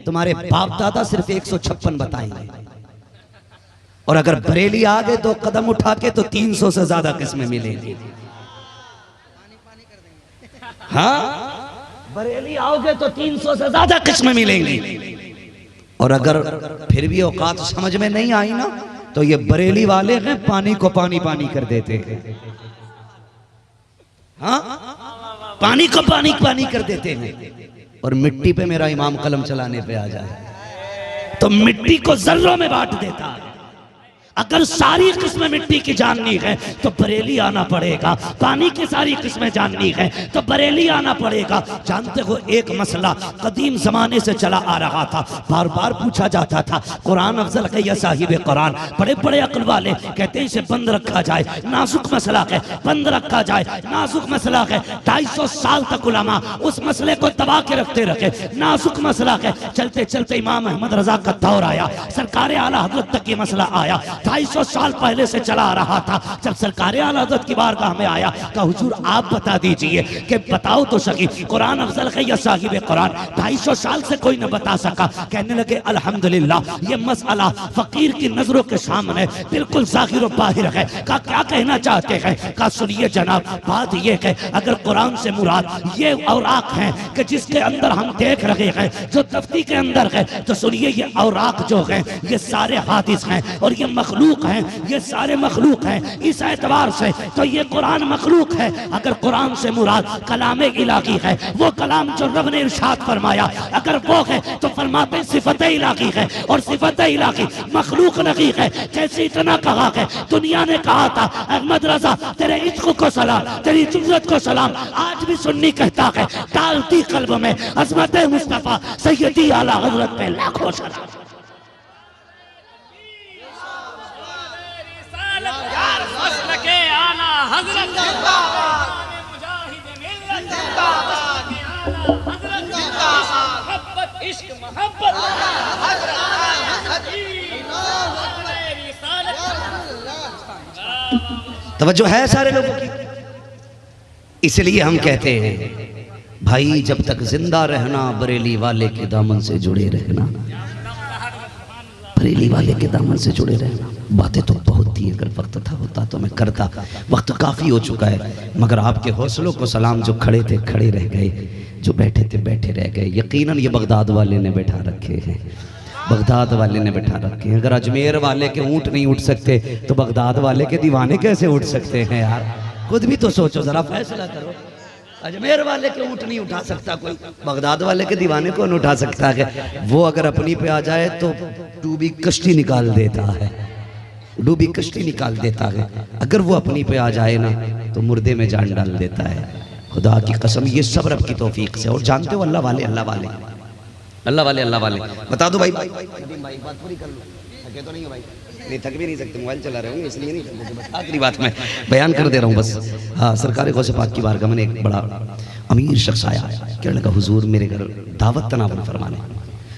तुम्हारे बाप दादा सिर्फ 156 बताएंगे। और अगर बरेली आ गए तो कदम उठा के तो 300 से ज्यादा किस्में मिलेंगी। हाँ, बरेली आओगे तो 300 से ज्यादा किस्में मिलेंगी। और अगर फिर भी औकात समझ में नहीं आई ना तो ये बरेली वाले हैं पानी को पानी पानी कर देते हैं। हाँ, पानी को पानी पानी कर देते हैं। और मिट्टी पे मेरा इमाम कलम चलाने पे आ जाए तो मिट्टी को जर्रों में बांट देता है। अगर सारी किस्में मिट्टी की जाननी है तो बरेली आना पड़ेगा, पानी की सारी किस्में जाननी है तो बरेली आना पड़ेगा। जानते हो एक मसला कदीम जमाने से चला आ रहा था, बार बार पूछा जाता था कुरान अफजल है या साहिब कुरान। बड़े बड़े अक्ल वाले कहते हैं इसे बंद रखा जाए, नाजुक मसला है, बंद रखा जाए, नाजुक मसला है। 250 साल तक उलमा उस मसले को दबा के रखते रखे, नाजुक मसला है। चलते चलते इमाम अहमद रजा का दौर आया, सरकार आला हजरत तक ये मसला आया। 250 साल पहले से चला आ रहा था। जब सरकार आला हज़रत की बारगाह में आया कहा हुजूर आप बता दीजिए कि बताओ तो सही कुरान अफजल है या साहिब कुरान। 250 साल से कोई न बता सका। कहने लगे अल्हम्दुलिल्लाह ये मसला फकीर की नजरों के सामने बिल्कुल जाहिर और बाहिर है। कहा क्या कहना चाहते हैं? कहा सुनिए जनाब, बात ये है अगर कुरान से मुराद ये औराक है कि जिसके अंदर हम देख रहे हैं जो तफ्ती के अंदर है, तो सुनिए ये औराक जो है ये सारे हादिस हैं और ये मखलूक हैं, ये सारे मखलूक हैं। इस एतबार से तो ये कुरान मखलूक है। अगर कुरान से मुराद कलाम इलाही है, वो कलाम जो रब ने इरशाद फरमाया, अगर वो है तो फरमाते सिफत इलाही है और सिफत इलाही मखलूक नहीं है। जैसे इतना कहा है, दुनिया ने कहा था अहमद रजा तेरे इश्क को सलाम, तेरी जुर्रत को सलाम। आज भी सुन्नी कहता है डालती कल्ब में अज़मत मुस्तफा सैयदी आला हज़रत पे लाखों सलाम। तवज्जो है सारे लोगों की। इसलिए हम कहते हैं भाई जब तक जिंदा रहना बरेली वाले के दामन से जुड़े रहना, बरेली वाले के दामन से जुड़े रहना। बातें तो बहुत थी, अगर वक्त था होता तो मैं करता, वक्त काफ़ी हो चुका है। मगर आपके हौसलों को सलाम, जो खड़े थे खड़े रह गए, जो बैठे थे बैठे रह गए। यकीनन ये बगदाद वाले ने बैठा रखे हैं, बगदाद वाले ने बैठा रखे हैं। अगर अजमेर वाले के ऊँट नहीं उठ सकते तो बगदाद वाले के दीवाने कैसे उठ सकते हैं यार? खुद भी तो सोचो जरा, फैसला करो। अजमेर वाले के ऊँट नहीं उठा सकता कोई, बगदाद वाले के दीवाने को नहीं उठा सकता है। वो अगर अपनी पे आ जाए तो डूबी कश्ती निकाल देता है, डूबी कश्ती निकाल देता है। अगर वो अपनी पे आ जाए ना तो मुर्दे में जान डाल देता है। खुदा की कसम, ये सब रब की तौफीक से। और जानते हो अल्लाह वाले, अल्लाह वाले, अल्लाह वाले, अल्लाह वाले, बता दो भाई, भाई बात पूरी कर लो। थके तो नहीं हो भाई? नहीं, थक भी नहीं सकते, मोबाइल चला रहे होंगे इसलिए नहीं थके। बस आखिरी बात मैं बयान कर दे रहा हूँ बस। हाँ, सरकार गौसे पाक की बारगाह में एक बड़ा अमीर शख्स आया, कहने लगा हुजूर मेरे घर दावत तनावुल फरमाने।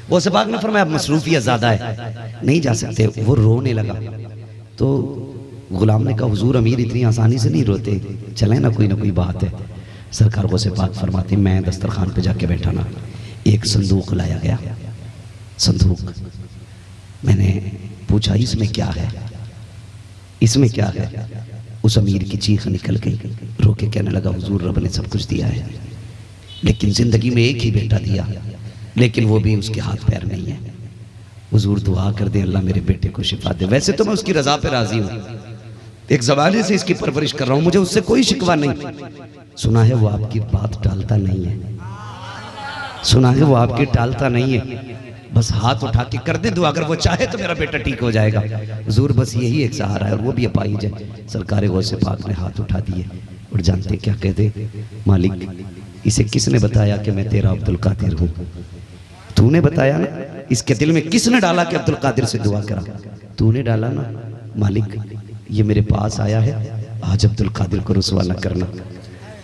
गौसे पाक ने फरमाया मसरूफियत ज़्यादा है, नहीं जा सकते। वो रोने लगा तो गुलाम ने कहा हुजूर अमीर इतनी आसानी से नहीं रोते, चले ना कोई बात है। सरकार गौसे पाक फरमाते मैं दस्तरखान पे जाके बैठा ना, एक संदूक लाया गया। संदूक मैंने पूछा इसमें क्या है, इसमें क्या है? उस अमीर की चीख निकल गई, रो के कहने लगा हुजूर रब ने सब कुछ दिया है, लेकिन जिंदगी में एक ही बेटा दिया, लेकिन वो भी उसके हाथ पैर नहीं है। हुजूर दुआ कर दे अल्लाह मेरे बेटे को शिफा दे। वैसे तो मैं उसकी रजा पे राजी हूँ, एक ज़माने से इसकी परवरिश कर रहा हूँ, मुझे उससे कोई शिकवा नहीं। सुना है वो आपकी बात टालता नहीं है, सुना है वो आपकी टालता नहीं है। बस हाथ उठा के कर दे दुआ, अगर वो चाहे तो मेरा बेटा ठीक हो जाएगा। हुजूर बस यही एक सहारा है और वो भी अपाहिज है। सरकार गौसे पाक ने हाथ उठा दिए और जानते क्या कहते? मालिक इसे किसने बताया कि मैं तेरा अब्दुल कादिर हूँ? तूने बताया ना। इसके दिल में किसने डाला कि अब्दुल कादिर से दुआ करा? तूने डाला ना। मालिक ये मेरे पास आया है, आज अब्दुल कादिर को रुसवा न करना,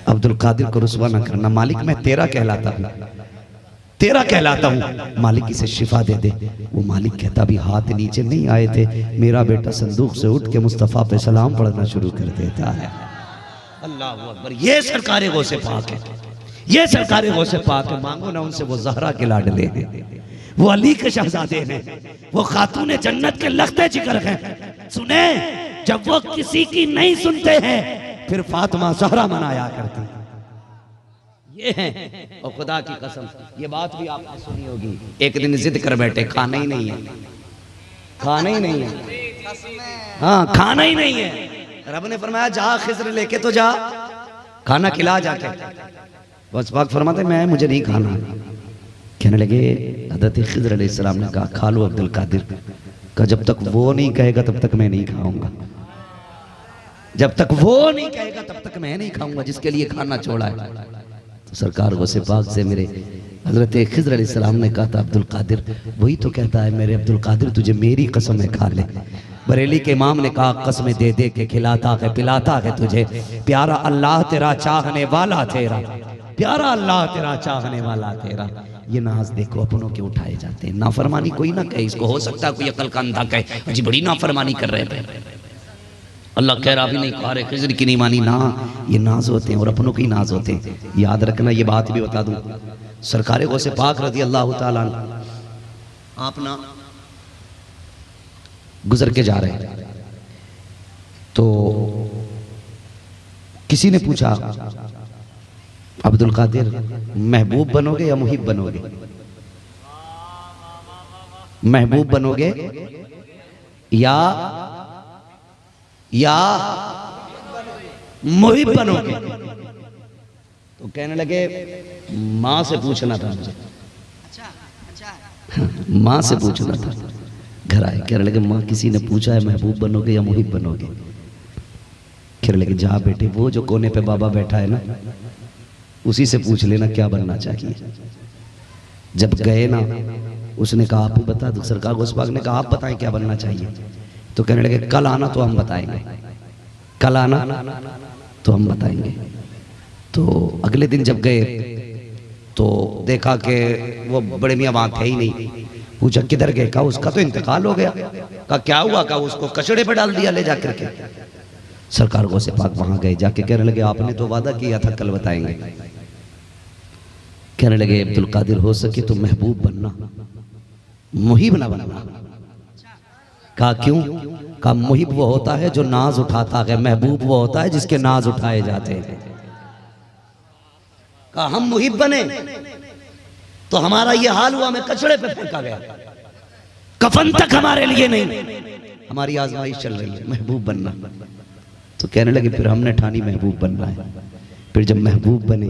अब्दुल कादिर को रुसवा न करना। मालिक मैं तेरा कहलाता हूँ, तेरा कहलाता हूँ, मालिक इसे शिफा दे दे। वो मालिक कहता भी हाथ नीचे नहीं आए थे, मेरा बेटा संदूक से उठ के मुस्तफ़ा पे सलाम पढ़ना शुरू कर देता है। अल्लाह अकबर। ये सरकार गौसे पाक है, ये सरकार गौसे पाक है। मांगो ना उनसे, वो ज़हरा के लाडले हैं, वो अली के शहजादे हैं, वो खातून जन्नत के लख्ते जिक्र हैं। सुने, जब वो किसी की नहीं सुनते हैं फिर फातिमा ज़हरा मनाया करती, ये हैं। और खुदा की कसम ये बात भी आपने सुनी होगी, एक दिन जिद कर बैठे खाना ही नहीं है, खाना ही नहीं है, हाँ खाना ही नहीं है। रब ने फरमाया जा खिज़र लेके तो जा, खाना खिला जाके। बस पाक फरमाते मैं मुझे नहीं खाना। कहने लगे हज़रत खिज़र अलैहिस्सलाम ने कहा खा लो अब्दुल कादिर का, जब तक वो नहीं कहेगा तब तक मैं नहीं खाऊंगा, जब तक वो नहीं कहेगा तब तक मैं नहीं खाऊंगा जिसके लिए खाना छोड़ा है। तो सरकार गौसे पाक से मेरे हज़रत खिज़र अलैहिस्सलाम ने कहा था अब्दुल कादिर, वही तो कहता है मेरे अब्दुल कादिर तुझे मेरी कसम है खा ले। बरेली के इमाम ने कहा कसमें दे दे के खिलाता है पिलाता है तुझे, प्यारा अल्लाह तेरा चाहने वाला तेरा, प्यारा अल्लाह तेरा चाहने वाला तेरा। ये नाज देखो अपनों के उठाए जाते हैं। नाफरमानी कोई ना कहे इसको, हो सकता है कोई अकल का अंधा कहे जी बड़ी नाफरमानी कर रहे थे, अल्लाह कह रहा भी नहीं खा रहे, खिज़र की नहीं मानी ना। ये नाज होते हैं और अपनों के ही नाज होते हैं, याद रखना। ये बात भी बता दूं, सरकार गौसे पाक रज़ी अल्लाह ताला आप ना गुजर के जा रहे हैं तो किसी ने पूछा अब्दुल कादिर महबूब बनोगे या मुहिब बनोगे? महबूब बनोगे या मुहिब बनोगे? तो कहने लगे माँ से पूछना था मुझे, माँ से पूछना था। घर आए, कहने लगे माँ किसी ने पूछा है महबूब बनोगे या मुहिब बनोगे? कहने लगे जा बेटे वो जो कोने पे बाबा बैठा है ना उसी से पूछ लेना क्या बनना चाहिए। जब गए ना उसने कहा आप ही बता दो। सरकार गौसे पाक ने कहा आप बताएं क्या बनना चाहिए? तो कहने लगे कल आना तो हम बताएंगे, कल आना तो हम बताएंगे। तो अगले दिन जब गए तो देखा कि वो बड़े मियाँ वहाँ थे ही नहीं। पूछा किधर गए? कहा उसका तो इंतकाल हो गया। कहा क्या हुआ? कहा उसको कचड़े पे डाल दिया ले जाकर के। सरकार गौसे पाक वहाँ गए, जाके कहने लगे आपने तो वादा किया था कल बताएंगे। कहने लगे अब्दुल कादिर हो सके तो महबूब बनना, मुहिब ना बनना। कहा क्यों? कहा मुहिब वो होता है जो नाज उठाता है, महबूब वो होता है जिसके नाज उठाए जाते हैं। कहा हम मुहिब बने तो हमारा ये हाल हुआ, मैं कचड़े पे फेंका गया, कफन तक हमारे लिए नहीं। हमारी आजमाइश चल रही है महबूब बनना। तो कहने लगे फिर हमने ठानी महबूब बनना है। फिर जब महबूब बने,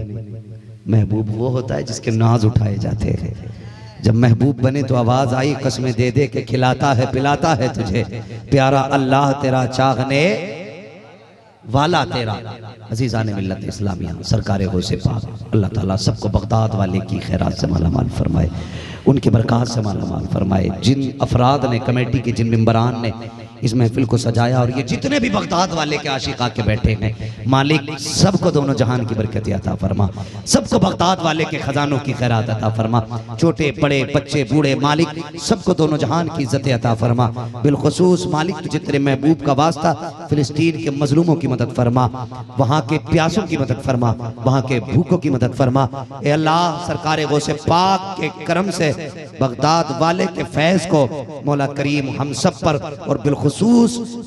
महबूब वो होता है जिसके नाज उठाए जाते हैं। जब महबूब बने तो आवाज आई कसमें दे दे के खिलाता है पिलाता है तुझे, प्यारा अल्लाह तेरा चाहने वाला तेरा। अजीज़ान मिल्लत इस्लामिया सरकार गौसे पाक अल्लाह ताला सबको बगदाद वाले की खैरात से मालामाल फरमाए, उनके बरक़ात से मालामाल फरमाए। जिन अफराद ने, कमेटी के जिन मेंबरान ने इस महफिल को सजाया और ये जितने भी बगदाद वाले के आशिक आके बैठे हैं, मालिक सबको दोनों जहान की बरकत अता फरमा, सबको बगदाद वाले के खजानों की खैरात अता फरमा, छोटे बड़े बच्चे बूढ़े मालिक सबको दोनों जहान की इज्जत अता फरमा। बिलखुसूस मालिक तुझे तेरे महबूब का वास्ता फिलिस्तीन के मजलूमों की मदद फरमा, वहाँ के प्यासों की मदद फरमा, वहाँ के भूखों की मदद फरमा। ए अल्लाह सरकार गौसे पाक के करम से बगदाद वाले के फैज़ को मौला करीम हम सब पर और बिलखुसूस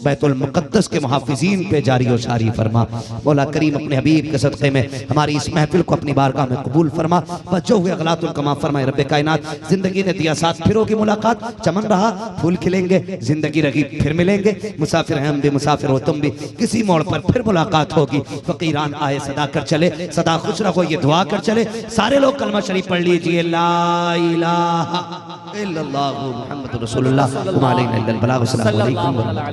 बैतुल मुक़द्दस के मुहाफ़िज़ीन पे जारी और सारी फरमा। मौला करीम अपने हबीब के सदक़े में हमारी इस महफिल को अपनी बारगाह में कबूल फरमा। बच्चों हुए अगलातुल कमा फरमाए रब्बे कायनात। जिंदगी ने दिया साथ फिरों की मुलाकात, चमन रहा फूल खिलेंगे, जिंदगी रही फिर मिलेंगे, मुसाफिर हैं हम भी मुसाफिर हो तुम भी, किसी मोड़ पर फिर मुलाकात होगी। फ़कीरान आए सदा कर चले, सदा खुश रहो ये दुआ कर चले। सारे लोग कलमा शरीफ पढ़ लीजिए, ला इलाहा इल्लल्लाहु मुहम्मदुर रसूलुल्लाह व मा अलैना इल्लल बलाग। अस्सलामु अलैकुम।